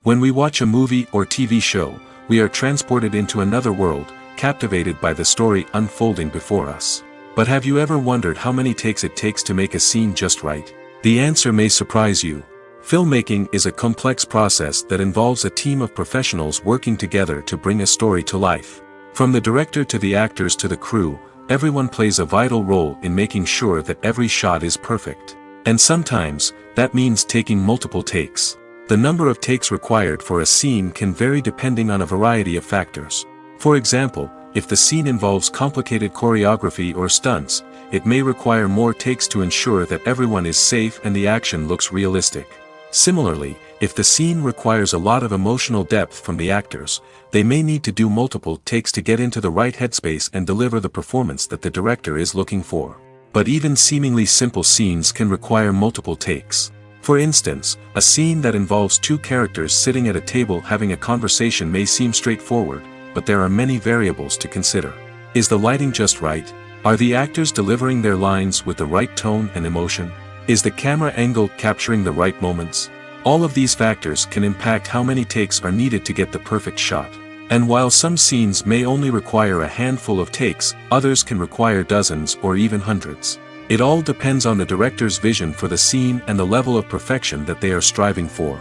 When we watch a movie or TV show, we are transported into another world, captivated by the story unfolding before us. But have you ever wondered how many takes it takes to make a scene just right? The answer may surprise you. Filmmaking is a complex process that involves a team of professionals working together to bring a story to life. From the director to the actors to the crew, everyone plays a vital role in making sure that every shot is perfect. And sometimes, that means taking multiple takes. The number of takes required for a scene can vary depending on a variety of factors. For example, if the scene involves complicated choreography or stunts, it may require more takes to ensure that everyone is safe and the action looks realistic. Similarly, if the scene requires a lot of emotional depth from the actors, they may need to do multiple takes to get into the right headspace and deliver the performance that the director is looking for. But even seemingly simple scenes can require multiple takes. For instance, a scene that involves two characters sitting at a table having a conversation may seem straightforward, but there are many variables to consider. Is the lighting just right? Are the actors delivering their lines with the right tone and emotion? Is the camera angle capturing the right moments? All of these factors can impact how many takes are needed to get the perfect shot. And while some scenes may only require a handful of takes, others can require dozens or even hundreds. It all depends on the director's vision for the scene and the level of perfection that they are striving for.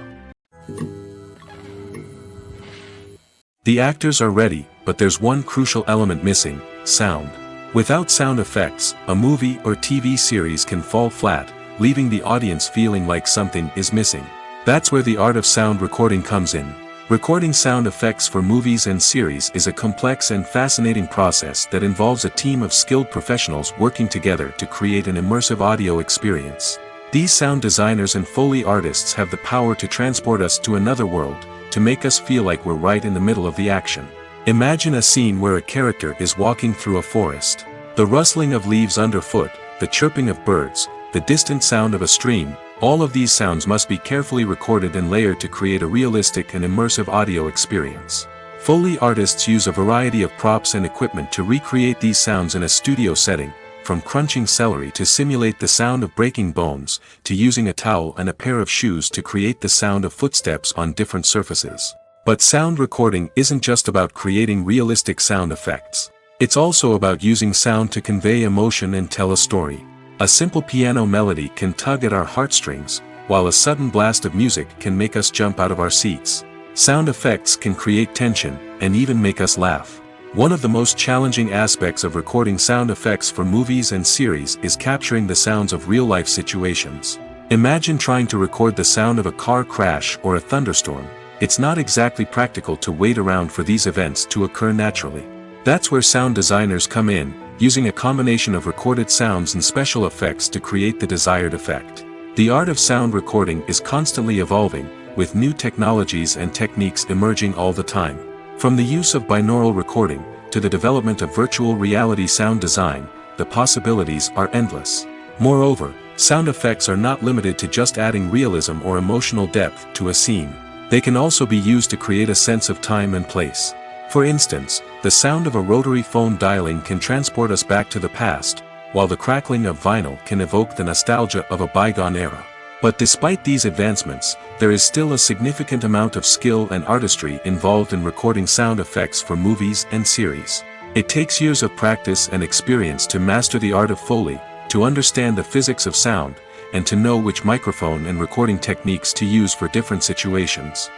The actors are ready, but there's one crucial element missing: sound. Without sound effects, a movie or TV series can fall flat, leaving the audience feeling like something is missing. That's where the art of sound recording comes in. Recording sound effects for movies and series is a complex and fascinating process that involves a team of skilled professionals working together to create an immersive audio experience. These sound designers and Foley artists have the power to transport us to another world, to make us feel like we're right in the middle of the action. Imagine a scene where a character is walking through a forest. The rustling of leaves underfoot, the chirping of birds, the distant sound of a stream, all of these sounds must be carefully recorded and layered to create a realistic and immersive audio experience. Foley artists use a variety of props and equipment to recreate these sounds in a studio setting, from crunching celery to simulate the sound of breaking bones, to using a towel and a pair of shoes to create the sound of footsteps on different surfaces. But sound recording isn't just about creating realistic sound effects. It's also about using sound to convey emotion and tell a story. A simple piano melody can tug at our heartstrings, while a sudden blast of music can make us jump out of our seats. Sound effects can create tension, and even make us laugh. One of the most challenging aspects of recording sound effects for movies and series is capturing the sounds of real-life situations. Imagine trying to record the sound of a car crash or a thunderstorm. It's not exactly practical to wait around for these events to occur naturally. That's where sound designers come in, using a combination of recorded sounds and special effects to create the desired effect. The art of sound recording is constantly evolving, with new technologies and techniques emerging all the time. From the use of binaural recording, to the development of virtual reality sound design, the possibilities are endless. Moreover, sound effects are not limited to just adding realism or emotional depth to a scene. They can also be used to create a sense of time and place. For instance, the sound of a rotary phone dialing can transport us back to the past, while the crackling of vinyl can evoke the nostalgia of a bygone era. But despite these advancements, there is still a significant amount of skill and artistry involved in recording sound effects for movies and series. It takes years of practice and experience to master the art of Foley, to understand the physics of sound, and to know which microphone and recording techniques to use for different situations.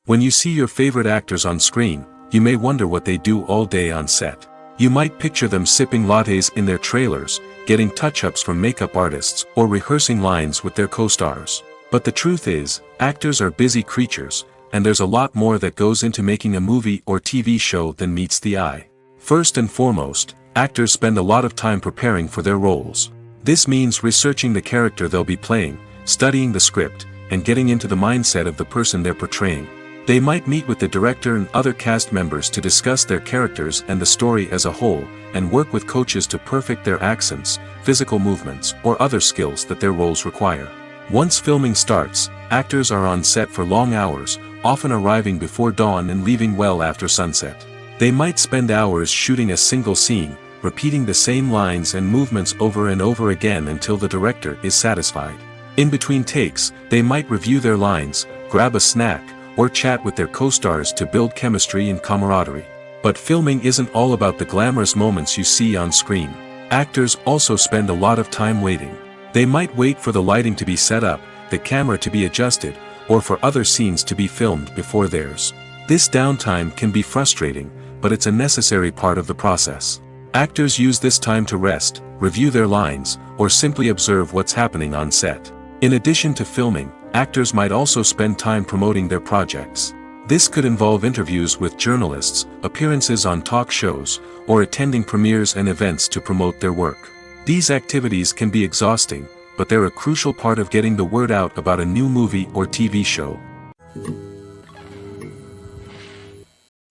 When you see your favorite actors on screen, you may wonder what they do all day on set. You might picture them sipping lattes in their trailers, getting touch-ups from makeup artists, or rehearsing lines with their co-stars. But the truth is, actors are busy creatures, and there's a lot more that goes into making a movie or TV show than meets the eye. First and foremost, actors spend a lot of time preparing for their roles. This means researching the character they'll be playing, studying the script, and getting into the mindset of the person they're portraying. They might meet with the director and other cast members to discuss their characters and the story as a whole, and work with coaches to perfect their accents, physical movements, or other skills that their roles require. Once filming starts, actors are on set for long hours, often arriving before dawn and leaving well after sunset. They might spend hours shooting a single scene, repeating the same lines and movements over and over again until the director is satisfied. In between takes, they might review their lines, grab a snack, or chat with their co-stars to build chemistry and camaraderie. But filming isn't all about the glamorous moments you see on screen. Actors also spend a lot of time waiting. They might wait for the lighting to be set up, the camera to be adjusted, or for other scenes to be filmed before theirs. This downtime can be frustrating, but it's a necessary part of the process. Actors use this time to rest, review their lines, or simply observe what's happening on set. In addition to filming, actors might also spend time promoting their projects. This could involve interviews with journalists, appearances on talk shows, or attending premieres and events to promote their work. These activities can be exhausting, but they're a crucial part of getting the word out about a new movie or TV show.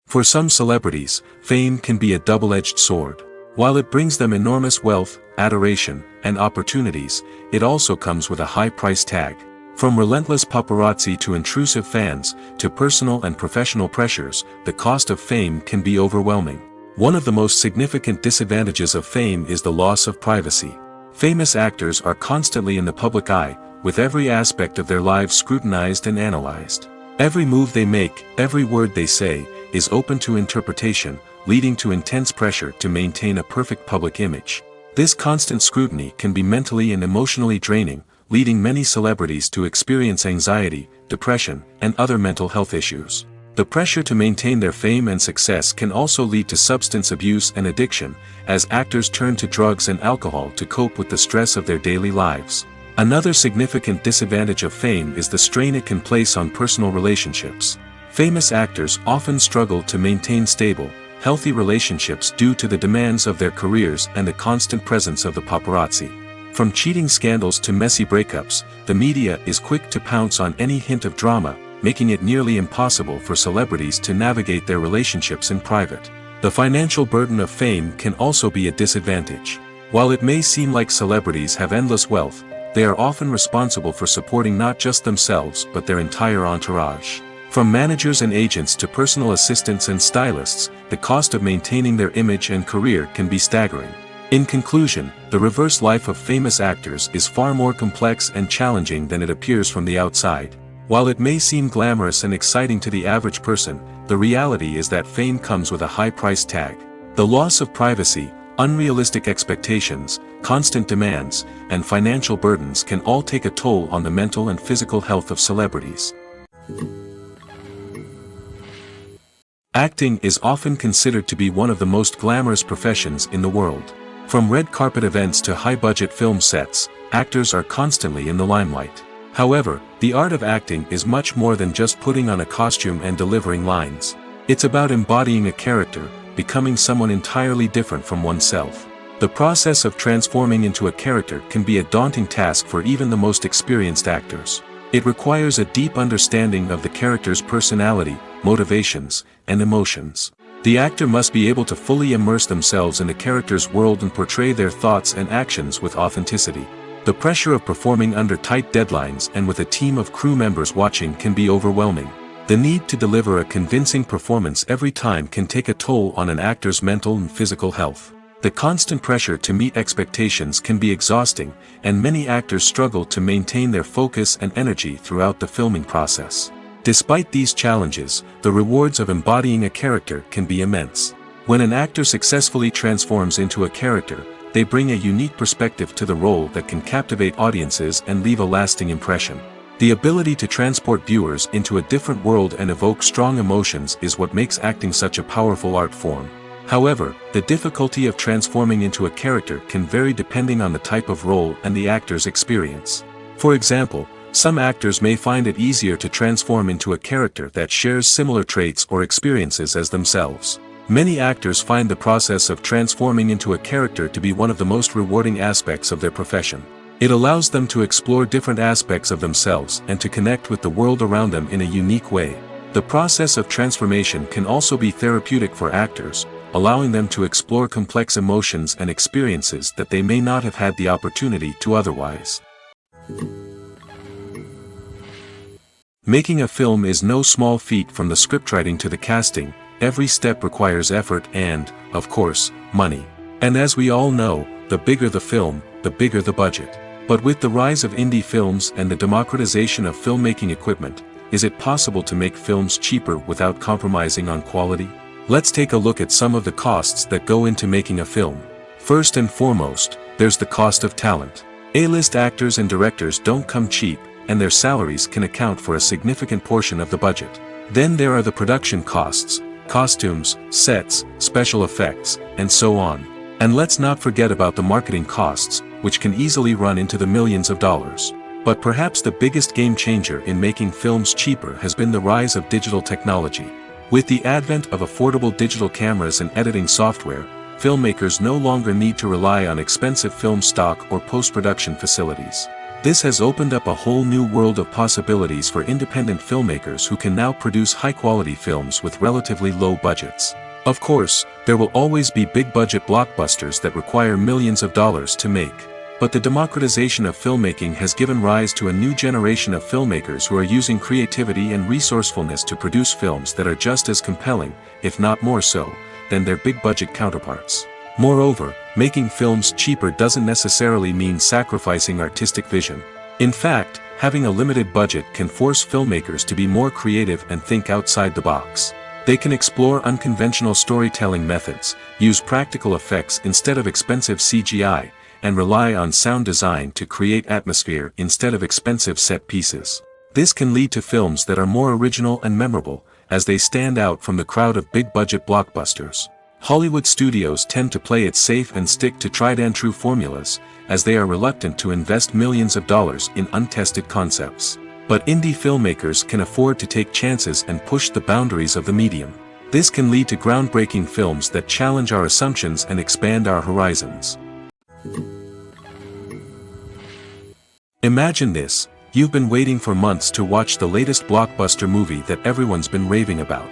For some celebrities, fame can be a double-edged sword. While it brings them enormous wealth, adoration, and opportunities, it also comes with a high price tag. From relentless paparazzi to intrusive fans, to personal and professional pressures, the cost of fame can be overwhelming. One of the most significant disadvantages of fame is the loss of privacy. Famous actors are constantly in the public eye, with every aspect of their lives scrutinized and analyzed. Every move they make, every word they say, is open to interpretation, leading to intense pressure to maintain a perfect public image. This constant scrutiny can be mentally and emotionally draining, leading many celebrities to experience anxiety, depression, and other mental health issues. The pressure to maintain their fame and success can also lead to substance abuse and addiction, as actors turn to drugs and alcohol to cope with the stress of their daily lives. Another significant disadvantage of fame is the strain it can place on personal relationships. Famous actors often struggle to maintain stable, healthy relationships due to the demands of their careers and the constant presence of the paparazzi. From cheating scandals to messy breakups, the media is quick to pounce on any hint of drama, making it nearly impossible for celebrities to navigate their relationships in private. The financial burden of fame can also be a disadvantage. While it may seem like celebrities have endless wealth, they are often responsible for supporting not just themselves but their entire entourage. From managers and agents to personal assistants and stylists, the cost of maintaining their image and career can be staggering. In conclusion, the reverse life of famous actors is far more complex and challenging than it appears from the outside. While it may seem glamorous and exciting to the average person, the reality is that fame comes with a high price tag. The loss of privacy, Unrealistic expectations, constant demands, and financial burdens can all take a toll on the mental and physical health of celebrities. Acting is often considered to be one of the most glamorous professions in the world. From red carpet events to high-budget film sets, actors are constantly in the limelight. However, the art of acting is much more than just putting on a costume and delivering lines. It's about embodying a character, becoming someone entirely different from oneself. The process of transforming into a character can be a daunting task for even the most experienced actors. It requires a deep understanding of the character's personality, motivations, and emotions. The actor must be able to fully immerse themselves in the character's world and portray their thoughts and actions with authenticity. The pressure of performing under tight deadlines and with a team of crew members watching can be overwhelming. The need to deliver a convincing performance every time can take a toll on an actor's mental and physical health. The constant pressure to meet expectations can be exhausting, and many actors struggle to maintain their focus and energy throughout the filming process. Despite these challenges, the rewards of embodying a character can be immense. When an actor successfully transforms into a character, they bring a unique perspective to the role that can captivate audiences and leave a lasting impression. The ability to transport viewers into a different world and evoke strong emotions is what makes acting such a powerful art form. However, the difficulty of transforming into a character can vary depending on the type of role and the actor's experience. For example, some actors may find it easier to transform into a character that shares similar traits or experiences as themselves. Many actors find the process of transforming into a character to be one of the most rewarding aspects of their profession. It allows them to explore different aspects of themselves and to connect with the world around them in a unique way. The process of transformation can also be therapeutic for actors, allowing them to explore complex emotions and experiences that they may not have had the opportunity to otherwise. Making a film is no small feat. From the scriptwriting to the casting, every step requires effort and, of course, money. And as we all know, the bigger the film, the bigger the budget. But with the rise of indie films and the democratization of filmmaking equipment, is it possible to make films cheaper without compromising on quality? Let's take a look at some of the costs that go into making a film. First and foremost, there's the cost of talent. A-list actors and directors don't come cheap, and their salaries can account for a significant portion of the budget. Then there are the production costs, costumes, sets, special effects, and so on. And let's not forget about the marketing costs, which can easily run into the millions of dollars. But perhaps the biggest game changer in making films cheaper has been the rise of digital technology. With the advent of affordable digital cameras and editing software, filmmakers no longer need to rely on expensive film stock or post-production facilities. This has opened up a whole new world of possibilities for independent filmmakers who can now produce high-quality films with relatively low budgets. Of course, there will always be big-budget blockbusters that require millions of dollars to make. But the democratization of filmmaking has given rise to a new generation of filmmakers who are using creativity and resourcefulness to produce films that are just as compelling, if not more so, than their big-budget counterparts. Moreover, making films cheaper doesn't necessarily mean sacrificing artistic vision. In fact, having a limited budget can force filmmakers to be more creative and think outside the box. They can explore unconventional storytelling methods, use practical effects instead of expensive CGI, and rely on sound design to create atmosphere instead of expensive set pieces. This can lead to films that are more original and memorable, as they stand out from the crowd of big-budget blockbusters. Hollywood studios tend to play it safe and stick to tried-and-true formulas, as they are reluctant to invest millions of dollars in untested concepts. But indie filmmakers can afford to take chances and push the boundaries of the medium. This can lead to groundbreaking films that challenge our assumptions and expand our horizons. Imagine this: you've been waiting for months to watch the latest blockbuster movie that everyone's been raving about.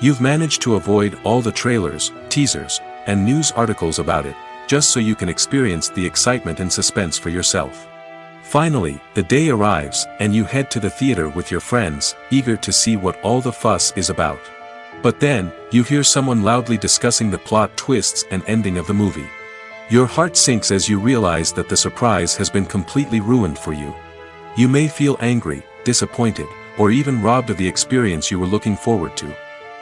You've managed to avoid all the trailers, teasers, and news articles about it, just so you can experience the excitement and suspense for yourself. Finally, the day arrives, and you head to the theater with your friends, eager to see what all the fuss is about. But then, you hear someone loudly discussing the plot twists and ending of the movie. Your heart sinks as you realize that the surprise has been completely ruined for you. You may feel angry, disappointed, or even robbed of the experience you were looking forward to.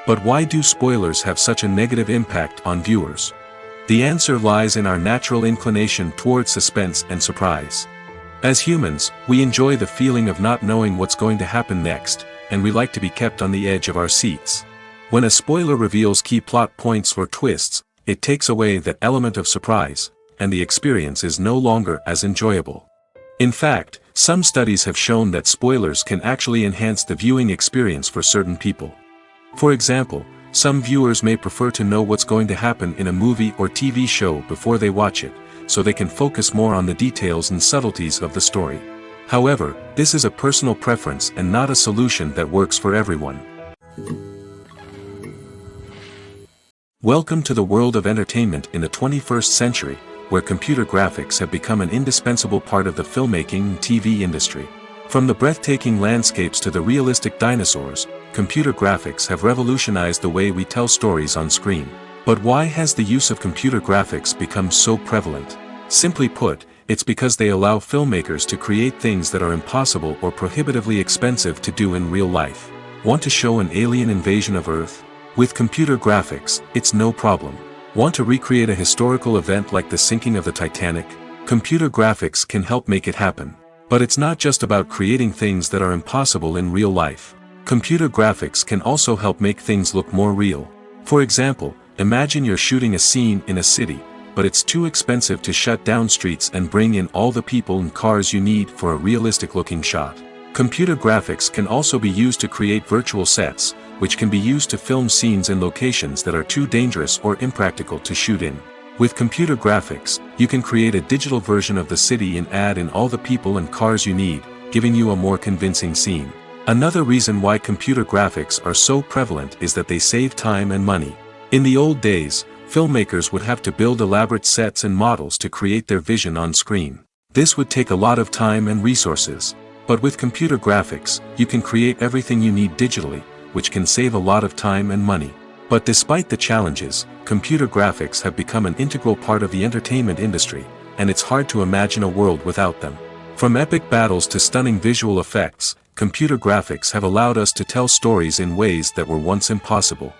But why do spoilers have such a negative impact on viewers? The answer lies in our natural inclination toward suspense and surprise. As humans, we enjoy the feeling of not knowing what's going to happen next, and we like to be kept on the edge of our seats. When a spoiler reveals key plot points or twists, it takes away that element of surprise, and the experience is no longer as enjoyable. In fact, some studies have shown that spoilers can actually enhance the viewing experience for certain people. For example, some viewers may prefer to know what's going to happen in a movie or TV show before they watch it, so they can focus more on the details and subtleties of the story. However, this is a personal preference and not a solution that works for everyone. Welcome to the world of entertainment in the 21st century, where computer graphics have become an indispensable part of the filmmaking and TV industry. From the breathtaking landscapes to the realistic dinosaurs, computer graphics have revolutionized the way we tell stories on screen. But why has the use of computer graphics become so prevalent? Simply put, it's because they allow filmmakers to create things that are impossible or prohibitively expensive to do in real life. Want to show an alien invasion of Earth? With computer graphics, it's no problem. Want to recreate a historical event like the sinking of the Titanic? Computer graphics can help make it happen. But it's not just about creating things that are impossible in real life. Computer graphics can also help make things look more real. For example, imagine you're shooting a scene in a city, but it's too expensive to shut down streets and bring in all the people and cars you need for a realistic-looking shot. Computer graphics can also be used to create virtual sets, which can be used to film scenes in locations that are too dangerous or impractical to shoot in. With computer graphics, you can create a digital version of the city and add in all the people and cars you need, giving you a more convincing scene. Another reason why computer graphics are so prevalent is that they save time and money. In the old days, filmmakers would have to build elaborate sets and models to create their vision on screen. This would take a lot of time and resources. But with computer graphics, you can create everything you need digitally, which can save a lot of time and money. But despite the challenges, computer graphics have become an integral part of the entertainment industry, and it's hard to imagine a world without them. From epic battles to stunning visual effects, computer graphics have allowed us to tell stories in ways that were once impossible.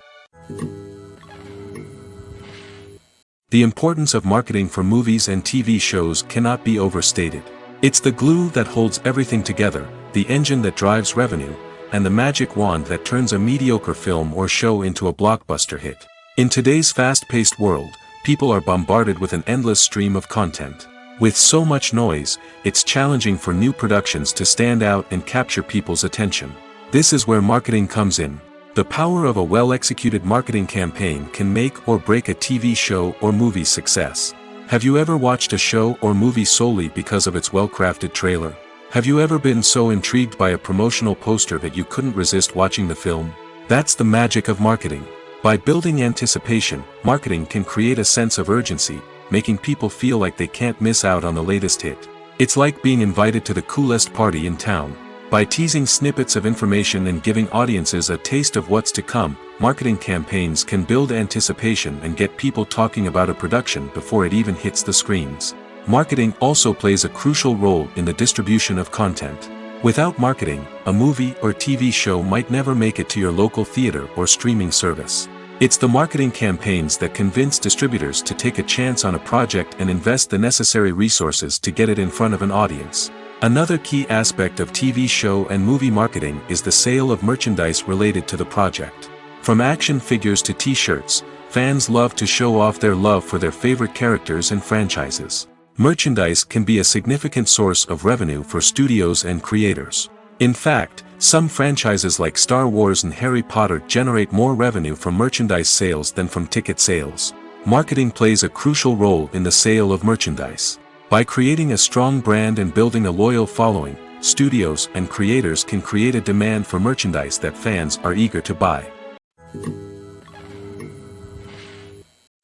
The importance of marketing for movies and TV shows cannot be overstated. It's the glue that holds everything together, the engine that drives revenue, and the magic wand that turns a mediocre film or show into a blockbuster hit. In today's fast-paced world, people are bombarded with an endless stream of content. With so much noise, it's challenging for new productions to stand out and capture people's attention. This is where marketing comes in. The power of a well-executed marketing campaign can make or break a TV show or movie's success. Have you ever watched a show or movie solely because of its well-crafted trailer? Have you ever been so intrigued by a promotional poster that you couldn't resist watching the film? That's the magic of marketing. By building anticipation, marketing can create a sense of urgency, making people feel like they can't miss out on the latest hit. It's like being invited to the coolest party in town. By teasing snippets of information and giving audiences a taste of what's to come, marketing campaigns can build anticipation and get people talking about a production before it even hits the screens. Marketing also plays a crucial role in the distribution of content. Without marketing, a movie or TV show might never make it to your local theater or streaming service. It's the marketing campaigns that convince distributors to take a chance on a project and invest the necessary resources to get it in front of an audience. Another key aspect of TV show and movie marketing is the sale of merchandise related to the project. From action figures to t-shirts, fans love to show off their love for their favorite characters and franchises. Merchandise can be a significant source of revenue for studios and creators. In fact, some franchises like Star Wars and Harry Potter generate more revenue from merchandise sales than from ticket sales. Marketing plays a crucial role in the sale of merchandise. By creating a strong brand and building a loyal following, studios and creators can create a demand for merchandise that fans are eager to buy.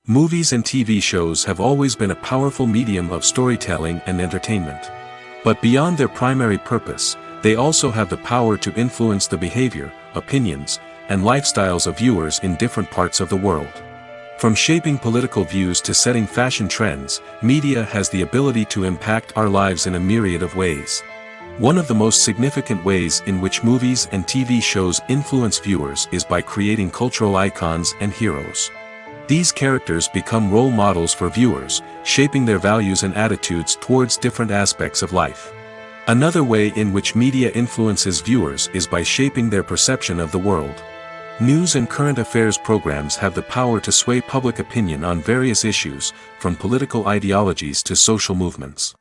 Movies and TV shows have always been a powerful medium of storytelling and entertainment. But beyond their primary purpose, they also have the power to influence the behavior, opinions, and lifestyles of viewers in different parts of the world. From shaping political views to setting fashion trends, media has the ability to impact our lives in a myriad of ways. One of the most significant ways in which movies and TV shows influence viewers is by creating cultural icons and heroes. These characters become role models for viewers, shaping their values and attitudes towards different aspects of life. Another way in which media influences viewers is by shaping their perception of the world. News and current affairs programs have the power to sway public opinion on various issues, from political ideologies to social movements.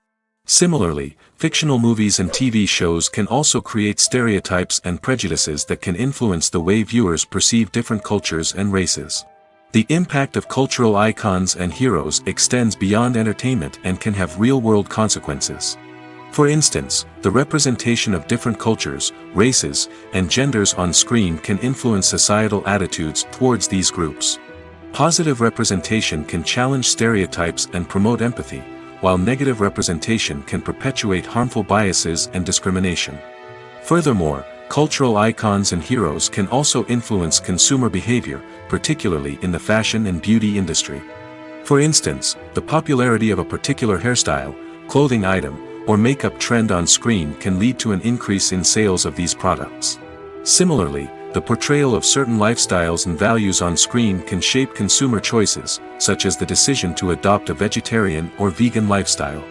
Similarly, fictional movies and TV shows can also create stereotypes and prejudices that can influence the way viewers perceive different cultures and races. The impact of cultural icons and heroes extends beyond entertainment and can have real-world consequences. For instance, the representation of different cultures, races, and genders on screen can influence societal attitudes towards these groups. Positive representation can challenge stereotypes and promote empathy, while negative representation can perpetuate harmful biases and discrimination. Furthermore, cultural icons and heroes can also influence consumer behavior, particularly in the fashion and beauty industry. For instance, the popularity of a particular hairstyle, clothing item, or makeup trend on screen can lead to an increase in sales of these products. Similarly, the portrayal of certain lifestyles and values on screen can shape consumer choices, such as the decision to adopt a vegetarian or vegan lifestyle.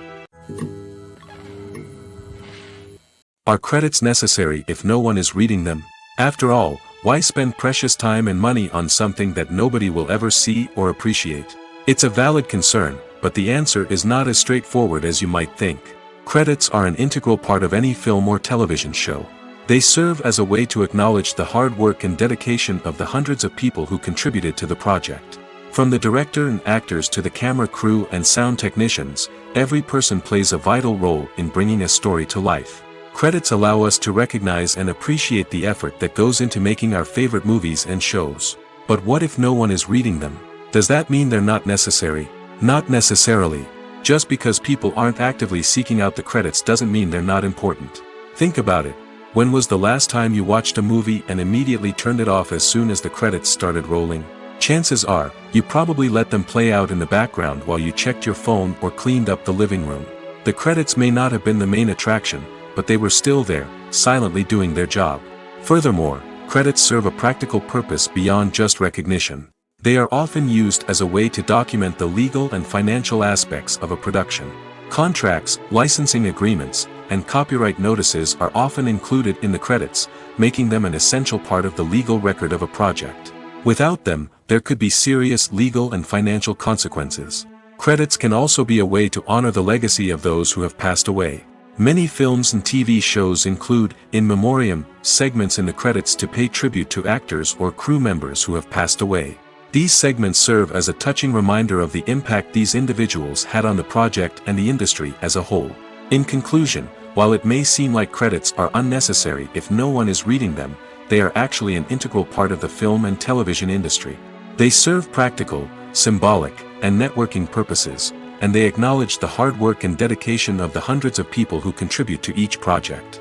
Are credits necessary if no one is reading them? After all, why spend precious time and money on something that nobody will ever see or appreciate? It's a valid concern, but the answer is not as straightforward as you might think. Credits are an integral part of any film or television show. They serve as a way to acknowledge the hard work and dedication of the hundreds of people who contributed to the project. From the director and actors to the camera crew and sound technicians, every person plays a vital role in bringing a story to life. Credits allow us to recognize and appreciate the effort that goes into making our favorite movies and shows. But what if no one is reading them? Does that mean they're not necessary? Not necessarily. Just because people aren't actively seeking out the credits doesn't mean they're not important. Think about it. When was the last time you watched a movie and immediately turned it off as soon as the credits started rolling? Chances are, you probably let them play out in the background while you checked your phone or cleaned up the living room. The credits may not have been the main attraction, but they were still there, silently doing their job. Furthermore, credits serve a practical purpose beyond just recognition. They are often used as a way to document the legal and financial aspects of a production. Contracts, licensing agreements, and copyright notices are often included in the credits, making them an essential part of the legal record of a project. Without them, there could be serious legal and financial consequences. Credits can also be a way to honor the legacy of those who have passed away. Many films and TV shows include, in memoriam, segments in the credits to pay tribute to actors or crew members who have passed away. These segments serve as a touching reminder of the impact these individuals had on the project and the industry as a whole. In conclusion, while it may seem like credits are unnecessary if no one is reading them, they are actually an integral part of the film and television industry. They serve practical, symbolic, and networking purposes, and they acknowledge the hard work and dedication of the hundreds of people who contribute to each project.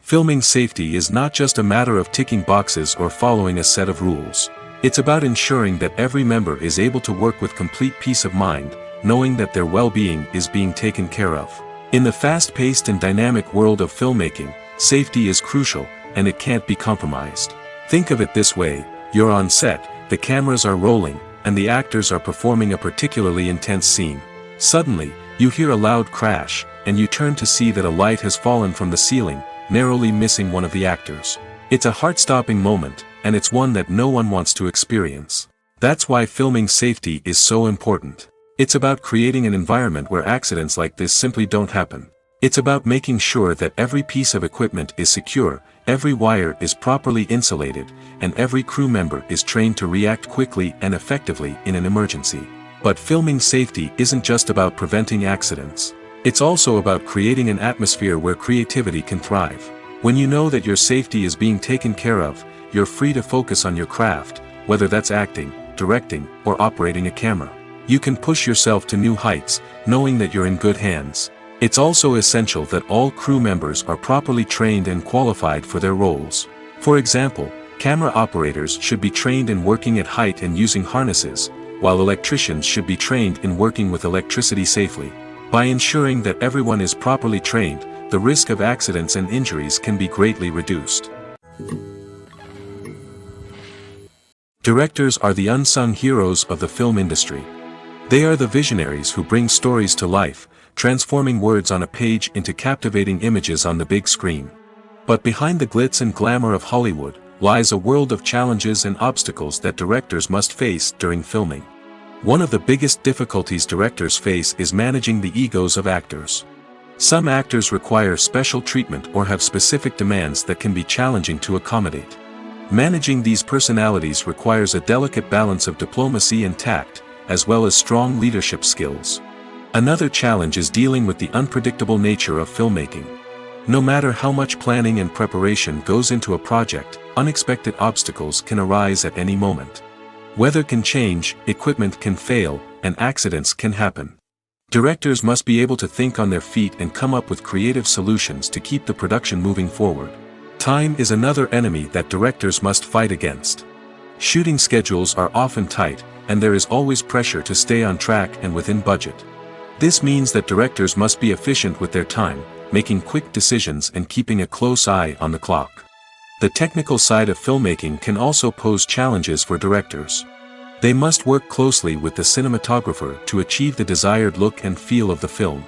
Filming safety is not just a matter of ticking boxes or following a set of rules. It's about ensuring that every member is able to work with complete peace of mind, knowing that their well-being is being taken care of. In the fast-paced and dynamic world of filmmaking, safety is crucial, and it can't be compromised. Think of it this way: you're on set, the cameras are rolling, and the actors are performing a particularly intense scene. Suddenly, you hear a loud crash, and you turn to see that a light has fallen from the ceiling, narrowly missing one of the actors. It's a heart-stopping moment, and it's one that no one wants to experience. That's why filming safety is so important. It's about creating an environment where accidents like this simply don't happen. It's about making sure that every piece of equipment is secure, every wire is properly insulated, and every crew member is trained to react quickly and effectively in an emergency. But filming safety isn't just about preventing accidents. It's also about creating an atmosphere where creativity can thrive. When you know that your safety is being taken care of, you're free to focus on your craft, whether that's acting, directing, or operating a camera. You can push yourself to new heights, knowing that you're in good hands. It's also essential that all crew members are properly trained and qualified for their roles. For example, camera operators should be trained in working at height and using harnesses, while electricians should be trained in working with electricity safely. By ensuring that everyone is properly trained, the risk of accidents and injuries can be greatly reduced. Directors are the unsung heroes of the film industry. They are the visionaries who bring stories to life, transforming words on a page into captivating images on the big screen. But behind the glitz and glamour of Hollywood, lies a world of challenges and obstacles that directors must face during filming. One of the biggest difficulties directors face is managing the egos of actors. Some actors require special treatment or have specific demands that can be challenging to accommodate. Managing these personalities requires a delicate balance of diplomacy and tact, as well as strong leadership skills. Another challenge is dealing with the unpredictable nature of filmmaking. No matter how much planning and preparation goes into a project, unexpected obstacles can arise at any moment. Weather can change, equipment can fail, and accidents can happen. Directors must be able to think on their feet and come up with creative solutions to keep the production moving forward. Time is another enemy that directors must fight against. Shooting schedules are often tight, and there is always pressure to stay on track and within budget. This means that directors must be efficient with their time, making quick decisions and keeping a close eye on the clock. The technical side of filmmaking can also pose challenges for directors. They must work closely with the cinematographer to achieve the desired look and feel of the film.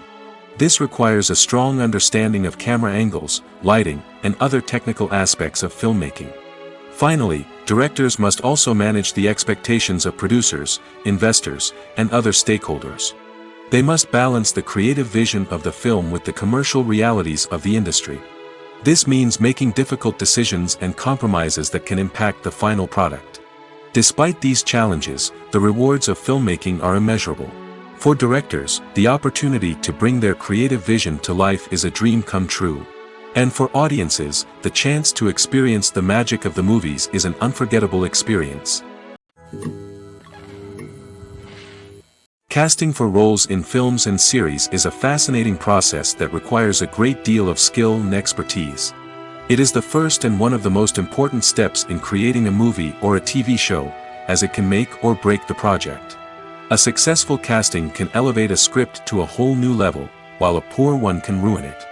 This requires a strong understanding of camera angles, lighting, and other technical aspects of filmmaking. Finally, directors must also manage the expectations of producers, investors, and other stakeholders. They must balance the creative vision of the film with the commercial realities of the industry. This means making difficult decisions and compromises that can impact the final product. Despite these challenges, the rewards of filmmaking are immeasurable. For directors, the opportunity to bring their creative vision to life is a dream come true. And for audiences, the chance to experience the magic of the movies is an unforgettable experience. Casting for roles in films and series is a fascinating process that requires a great deal of skill and expertise. It is the first and one of the most important steps in creating a movie or a TV show, as it can make or break the project. A successful casting can elevate a script to a whole new level, while a poor one can ruin it.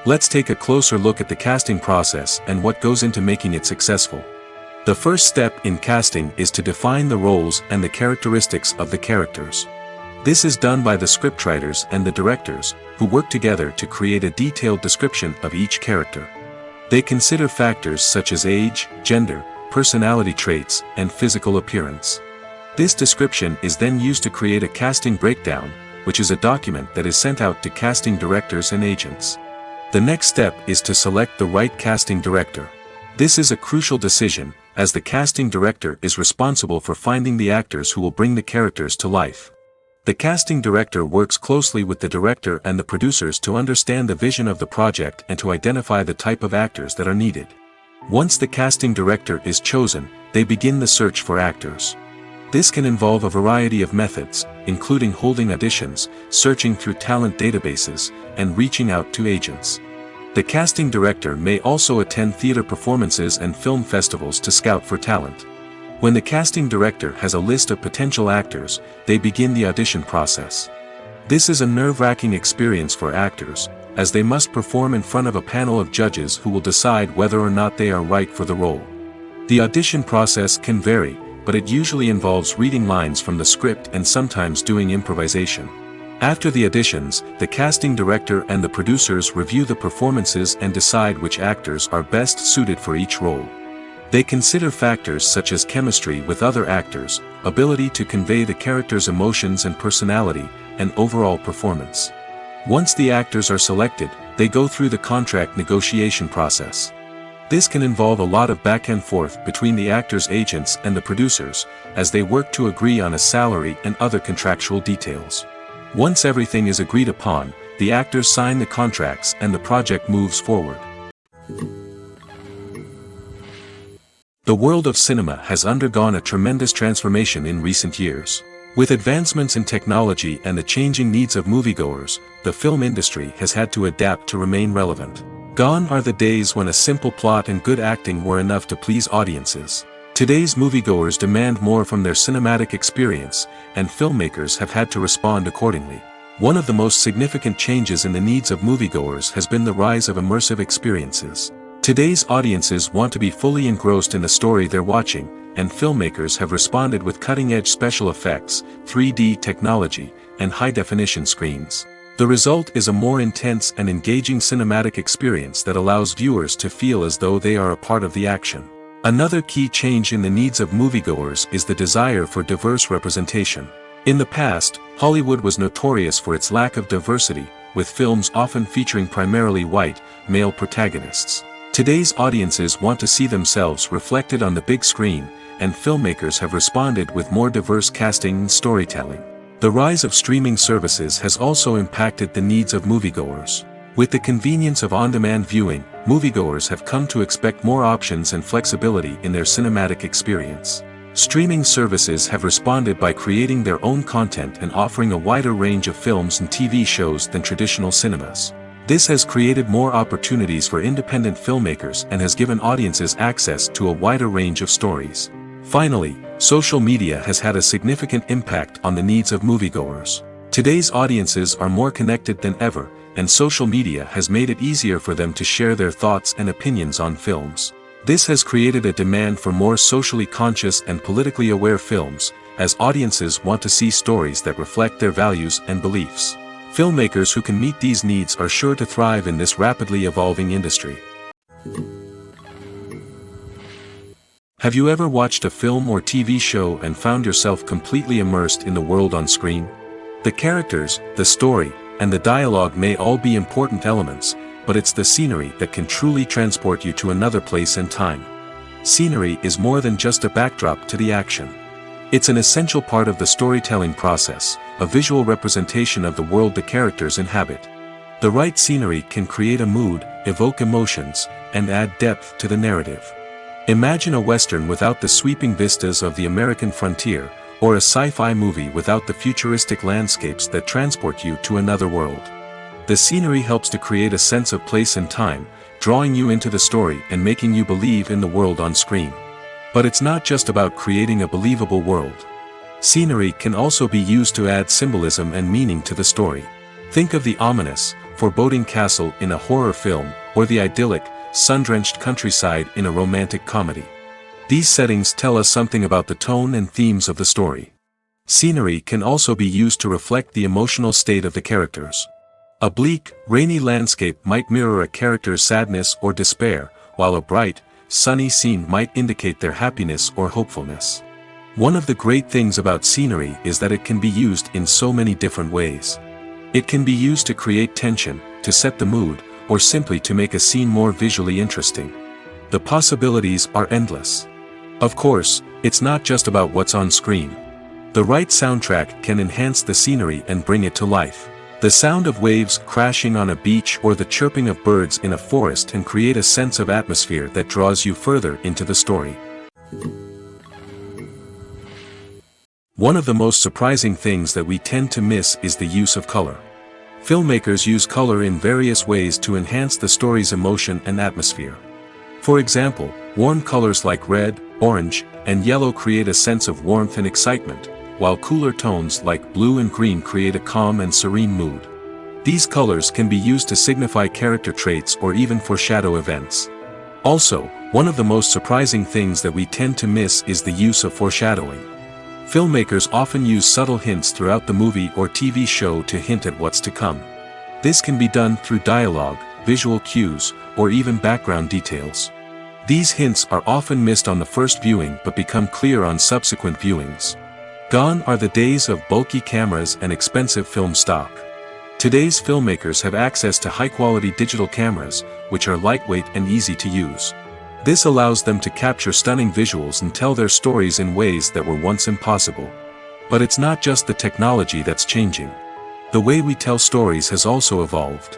Let's take a closer look at the casting process and what goes into making it successful. The first step in casting is to define the roles and the characteristics of the characters. This is done by the scriptwriters and the directors, who work together to create a detailed description of each character. They consider factors such as age, gender, personality traits, and physical appearance. This description is then used to create a casting breakdown, which is a document that is sent out to casting directors and agents. The next step is to select the right casting director. This is a crucial decision, as the casting director is responsible for finding the actors who will bring the characters to life. The casting director works closely with the director and the producers to understand the vision of the project and to identify the type of actors that are needed. Once the casting director is chosen, they begin the search for actors. This can involve a variety of methods, including holding auditions, searching through talent databases, and reaching out to agents. The casting director may also attend theater performances and film festivals to scout for talent. When the casting director has a list of potential actors, they begin the audition process. This is a nerve-wracking experience for actors, as they must perform in front of a panel of judges who will decide whether or not they are right for the role. The audition process can vary, but it usually involves reading lines from the script and sometimes doing improvisation. After the auditions, the casting director and the producers review the performances and decide which actors are best suited for each role. They consider factors such as chemistry with other actors, ability to convey the character's emotions and personality, and overall performance. Once the actors are selected, they go through the contract negotiation process. This can involve a lot of back and forth between the actors' agents and the producers, as they work to agree on a salary and other contractual details. Once everything is agreed upon, the actors sign the contracts and the project moves forward. The world of cinema has undergone a tremendous transformation in recent years. With advancements in technology and the changing needs of moviegoers, the film industry has had to adapt to remain relevant. Gone are the days when a simple plot and good acting were enough to please audiences. Today's moviegoers demand more from their cinematic experience, and filmmakers have had to respond accordingly. One of the most significant changes in the needs of moviegoers has been the rise of immersive experiences. Today's audiences want to be fully engrossed in the story they're watching, and filmmakers have responded with cutting-edge special effects, 3D technology, and high-definition screens. The result is a more intense and engaging cinematic experience that allows viewers to feel as though they are a part of the action. Another key change in the needs of moviegoers is the desire for diverse representation. In the past, Hollywood was notorious for its lack of diversity, with films often featuring primarily white, male protagonists. Today's audiences want to see themselves reflected on the big screen, and filmmakers have responded with more diverse casting and storytelling. The rise of streaming services has also impacted the needs of moviegoers. With the convenience of on-demand viewing, moviegoers have come to expect more options and flexibility in their cinematic experience. Streaming services have responded by creating their own content and offering a wider range of films and TV shows than traditional cinemas. This has created more opportunities for independent filmmakers and has given audiences access to a wider range of stories. Finally, social media has had a significant impact on the needs of moviegoers. Today's audiences are more connected than ever, and social media has made it easier for them to share their thoughts and opinions on films. This has created a demand for more socially conscious and politically aware films, as audiences want to see stories that reflect their values and beliefs. Filmmakers who can meet these needs are sure to thrive in this rapidly evolving industry. Have you ever watched a film or TV show and found yourself completely immersed in the world on screen? The characters, the story, and the dialogue may all be important elements, but it's the scenery that can truly transport you to another place and time. Scenery is more than just a backdrop to the action. It's an essential part of the storytelling process, a visual representation of the world the characters inhabit. The right scenery can create a mood, evoke emotions, and add depth to the narrative. Imagine a Western without the sweeping vistas of the American frontier, or a sci-fi movie without the futuristic landscapes that transport you to another world. The scenery helps to create a sense of place and time, drawing you into the story and making you believe in the world on screen. But it's not just about creating a believable world. Scenery can also be used to add symbolism and meaning to the story. Think of the ominous, foreboding castle in a horror film, or the idyllic, sun-drenched countryside in a romantic comedy. These settings tell us something about the tone and themes of the story. Scenery can also be used to reflect the emotional state of the characters. A bleak, rainy landscape might mirror a character's sadness or despair, while a bright, sunny scene might indicate their happiness or hopefulness. One of the great things about scenery is that it can be used in so many different ways. It can be used to create tension, to set the mood, or simply to make a scene more visually interesting. The possibilities are endless. Of course, it's not just about what's on screen. The right soundtrack can enhance the scenery and bring it to life. The sound of waves crashing on a beach or the chirping of birds in a forest can create a sense of atmosphere that draws you further into the story. One of the most surprising things that we tend to miss is the use of color. Filmmakers use color in various ways to enhance the story's emotion and atmosphere. For example, warm colors like red, orange, and yellow create a sense of warmth and excitement, while cooler tones like blue and green create a calm and serene mood. These colors can be used to signify character traits or even foreshadow events. Also, one of the most surprising things that we tend to miss is the use of foreshadowing. Filmmakers often use subtle hints throughout the movie or TV show to hint at what's to come. This can be done through dialogue, visual cues, or even background details. These hints are often missed on the first viewing but become clear on subsequent viewings. Gone are the days of bulky cameras and expensive film stock. Today's filmmakers have access to high-quality digital cameras, which are lightweight and easy to use. This allows them to capture stunning visuals and tell their stories in ways that were once impossible. But it's not just the technology that's changing. The way we tell stories has also evolved.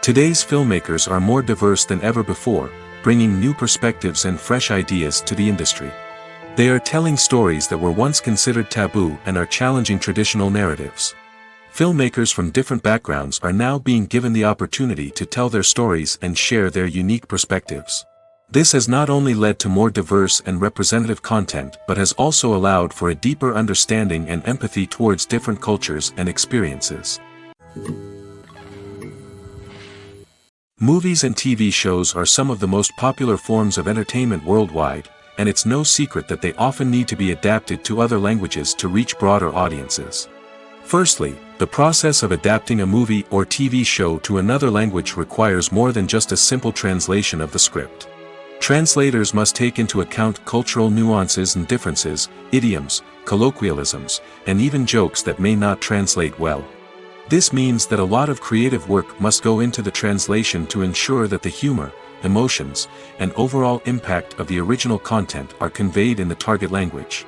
Today's filmmakers are more diverse than ever before, bringing new perspectives and fresh ideas to the industry. They are telling stories that were once considered taboo and are challenging traditional narratives. Filmmakers from different backgrounds are now being given the opportunity to tell their stories and share their unique perspectives. This has not only led to more diverse and representative content but has also allowed for a deeper understanding and empathy towards different cultures and experiences. Movies and TV shows are some of the most popular forms of entertainment worldwide, and it's no secret that they often need to be adapted to other languages to reach broader audiences. Firstly, the process of adapting a movie or TV show to another language requires more than just a simple translation of the script. Translators must take into account cultural nuances and differences, idioms, colloquialisms, and even jokes that may not translate well. This means that a lot of creative work must go into the translation to ensure that the humor, emotions, and overall impact of the original content are conveyed in the target language.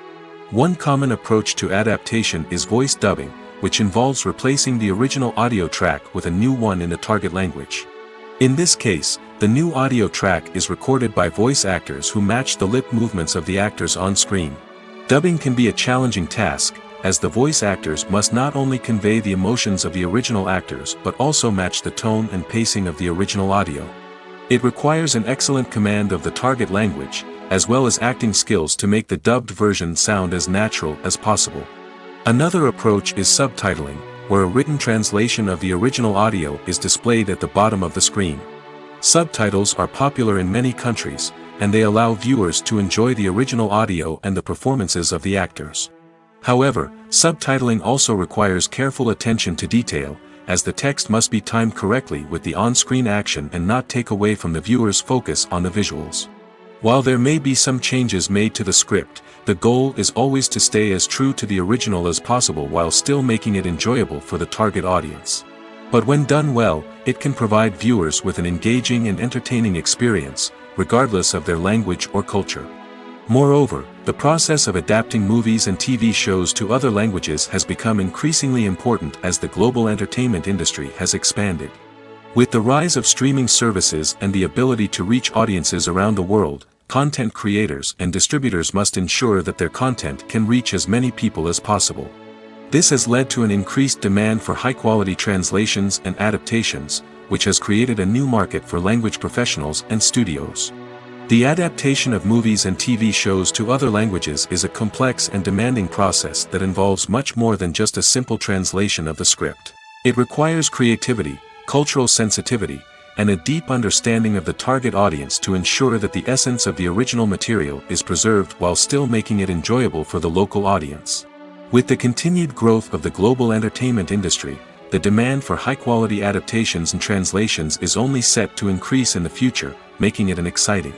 One common approach to adaptation is voice dubbing, which involves replacing the original audio track with a new one in the target language. In this case, the new audio track is recorded by voice actors who match the lip movements of the actors on screen. Dubbing can be a challenging task, as the voice actors must not only convey the emotions of the original actors but also match the tone and pacing of the original audio. It requires an excellent command of the target language, as well as acting skills to make the dubbed version sound as natural as possible. Another approach is subtitling, where a written translation of the original audio is displayed at the bottom of the screen. Subtitles are popular in many countries, and they allow viewers to enjoy the original audio and the performances of the actors. However, subtitling also requires careful attention to detail, as the text must be timed correctly with the on-screen action and not take away from the viewer's focus on the visuals. While there may be some changes made to the script, the goal is always to stay as true to the original as possible while still making it enjoyable for the target audience. But when done well, it can provide viewers with an engaging and entertaining experience, regardless of their language or culture. Moreover, the process of adapting movies and TV shows to other languages has become increasingly important as the global entertainment industry has expanded. With the rise of streaming services and the ability to reach audiences around the world, content creators and distributors must ensure that their content can reach as many people as possible. This has led to an increased demand for high-quality translations and adaptations, which has created a new market for language professionals and studios. The adaptation of movies and TV shows to other languages is a complex and demanding process that involves much more than just a simple translation of the script. It requires creativity, cultural sensitivity, and a deep understanding of the target audience to ensure that the essence of the original material is preserved while still making it enjoyable for the local audience. With the continued growth of the global entertainment industry, the demand for high-quality adaptations and translations is only set to increase in the future, making it an exciting.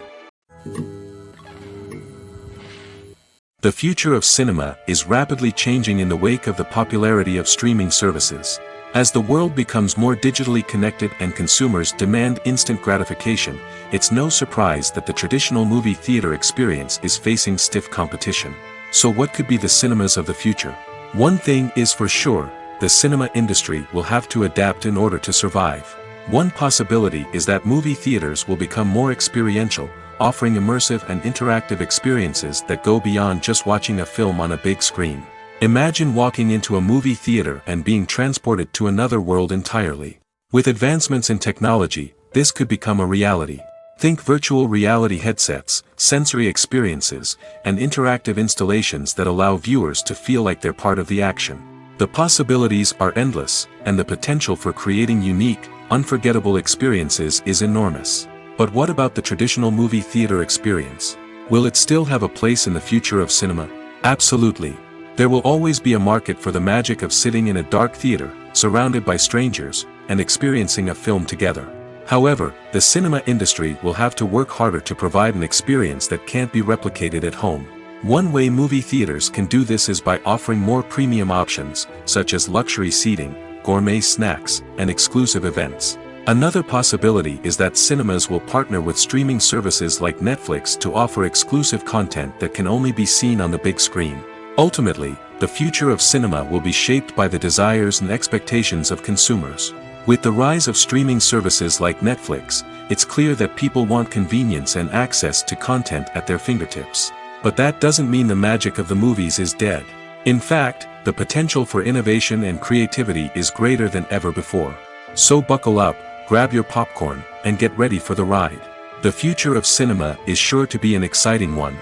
The future of cinema is rapidly changing in the wake of the popularity of streaming services. As the world becomes more digitally connected and consumers demand instant gratification, it's no surprise that the traditional movie theater experience is facing stiff competition. So what could be the cinemas of the future? One thing is for sure, the cinema industry will have to adapt in order to survive. One possibility is that movie theaters will become more experiential, offering immersive and interactive experiences that go beyond just watching a film on a big screen. Imagine walking into a movie theater and being transported to another world entirely. With advancements in technology, this could become a reality. Think virtual reality headsets, sensory experiences, and interactive installations that allow viewers to feel like they're part of the action. The possibilities are endless, and the potential for creating unique, unforgettable experiences is enormous. But what about the traditional movie theater experience? Will it still have a place in the future of cinema? Absolutely. There will always be a market for the magic of sitting in a dark theater, surrounded by strangers, and experiencing a film together. However, the cinema industry will have to work harder to provide an experience that can't be replicated at home. One way movie theaters can do this is by offering more premium options, such as luxury seating, gourmet snacks, and exclusive events. Another possibility is that cinemas will partner with streaming services like Netflix to offer exclusive content that can only be seen on the big screen. Ultimately, the future of cinema will be shaped by the desires and expectations of consumers. With the rise of streaming services like Netflix, it's clear that people want convenience and access to content at their fingertips. But that doesn't mean the magic of the movies is dead. In fact, the potential for innovation and creativity is greater than ever before. So buckle up, grab your popcorn, and get ready for the ride. The future of cinema is sure to be an exciting one.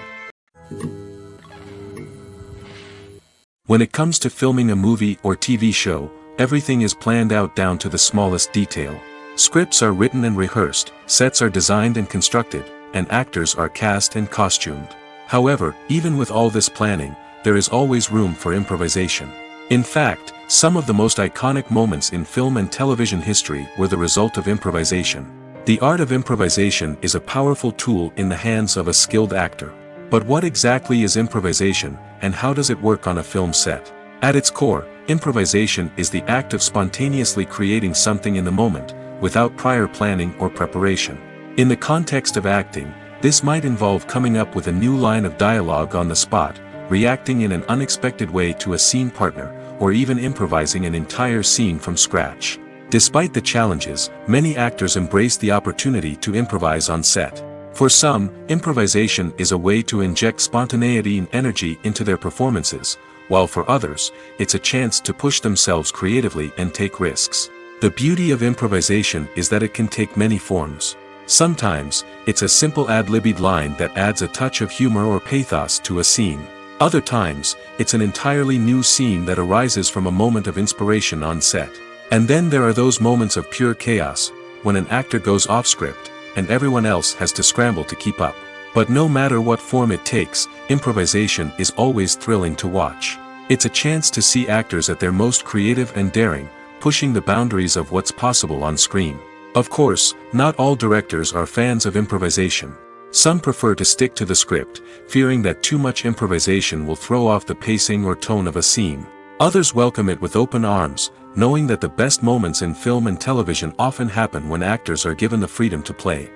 When it comes to filming a movie or TV show, everything is planned out down to the smallest detail. Scripts are written and rehearsed, sets are designed and constructed, and actors are cast and costumed. However, even with all this planning, there is always room for improvisation. In fact, some of the most iconic moments in film and television history were the result of improvisation. The art of improvisation is a powerful tool in the hands of a skilled actor. But what exactly is improvisation, and how does it work on a film set? At its core, improvisation is the act of spontaneously creating something in the moment, without prior planning or preparation. In the context of acting, this might involve coming up with a new line of dialogue on the spot, reacting in an unexpected way to a scene partner, or even improvising an entire scene from scratch. Despite the challenges, many actors embrace the opportunity to improvise on set. For some, improvisation is a way to inject spontaneity and energy into their performances, while for others, it's a chance to push themselves creatively and take risks. The beauty of improvisation is that it can take many forms. Sometimes, it's a simple ad-libbed line that adds a touch of humor or pathos to a scene. Other times, it's an entirely new scene that arises from a moment of inspiration on set. And then there are those moments of pure chaos, when an actor goes off script, and everyone else has to scramble to keep up. But no matter what form it takes, improvisation is always thrilling to watch. It's a chance to see actors at their most creative and daring, pushing the boundaries of what's possible on screen. Of course, not all directors are fans of improvisation. Some prefer to stick to the script, fearing that too much improvisation will throw off the pacing or tone of a scene. Others welcome it with open arms, knowing that the best moments in film and television often happen when actors are given the freedom to play.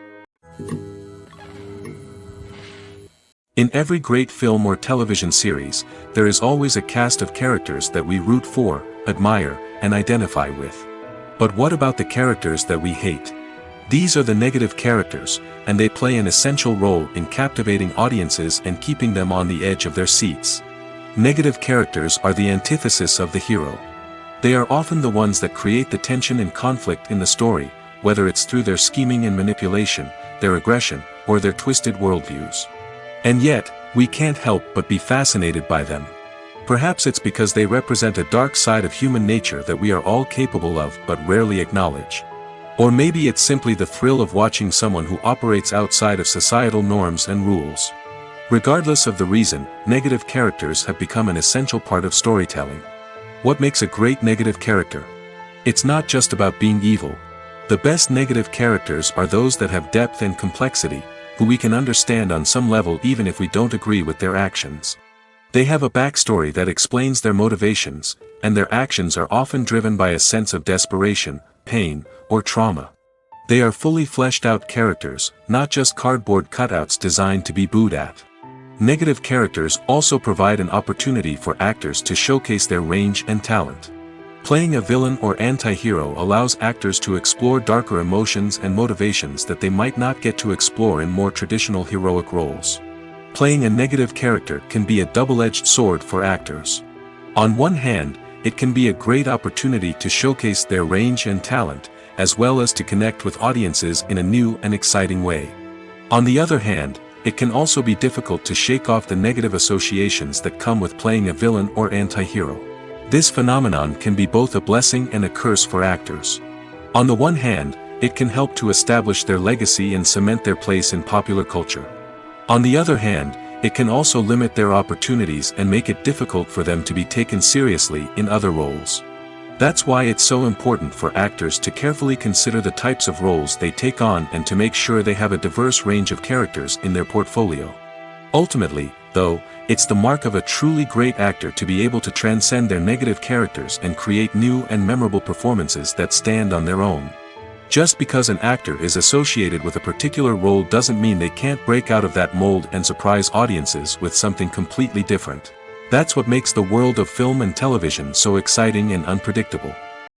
In every great film or television series, there is always a cast of characters that we root for, admire, and identify with. But what about the characters that we hate? These are the negative characters, and they play an essential role in captivating audiences and keeping them on the edge of their seats. Negative characters are the antithesis of the hero. They are often the ones that create the tension and conflict in the story, whether it's through their scheming and manipulation, their aggression, or their twisted worldviews. And yet, we can't help but be fascinated by them. Perhaps it's because they represent a dark side of human nature that we are all capable of but rarely acknowledge. Or maybe it's simply the thrill of watching someone who operates outside of societal norms and rules. Regardless of the reason, negative characters have become an essential part of storytelling. What makes a great negative character? It's not just about being evil. The best negative characters are those that have depth and complexity, who we can understand on some level even if we don't agree with their actions. They have a backstory that explains their motivations, and their actions are often driven by a sense of desperation, pain, or trauma. They are fully fleshed out characters, not just cardboard cutouts designed to be booed at. Negative characters also provide an opportunity for actors to showcase their range and talent. Playing a villain or anti-hero allows actors to explore darker emotions and motivations that they might not get to explore in more traditional heroic roles. Playing a negative character can be a double-edged sword for actors. On one hand, it can be a great opportunity to showcase their range and talent, as well as to connect with audiences in a new and exciting way. On the other hand, it can also be difficult to shake off the negative associations that come with playing a villain or anti-hero. This phenomenon can be both a blessing and a curse for actors. On the one hand, it can help to establish their legacy and cement their place in popular culture. On the other hand, it can also limit their opportunities and make it difficult for them to be taken seriously in other roles. That's why it's so important for actors to carefully consider the types of roles they take on and to make sure they have a diverse range of characters in their portfolio. Ultimately, though, it's the mark of a truly great actor to be able to transcend their negative characters and create new and memorable performances that stand on their own. Just because an actor is associated with a particular role doesn't mean they can't break out of that mold and surprise audiences with something completely different. That's what makes the world of film and television so exciting and unpredictable.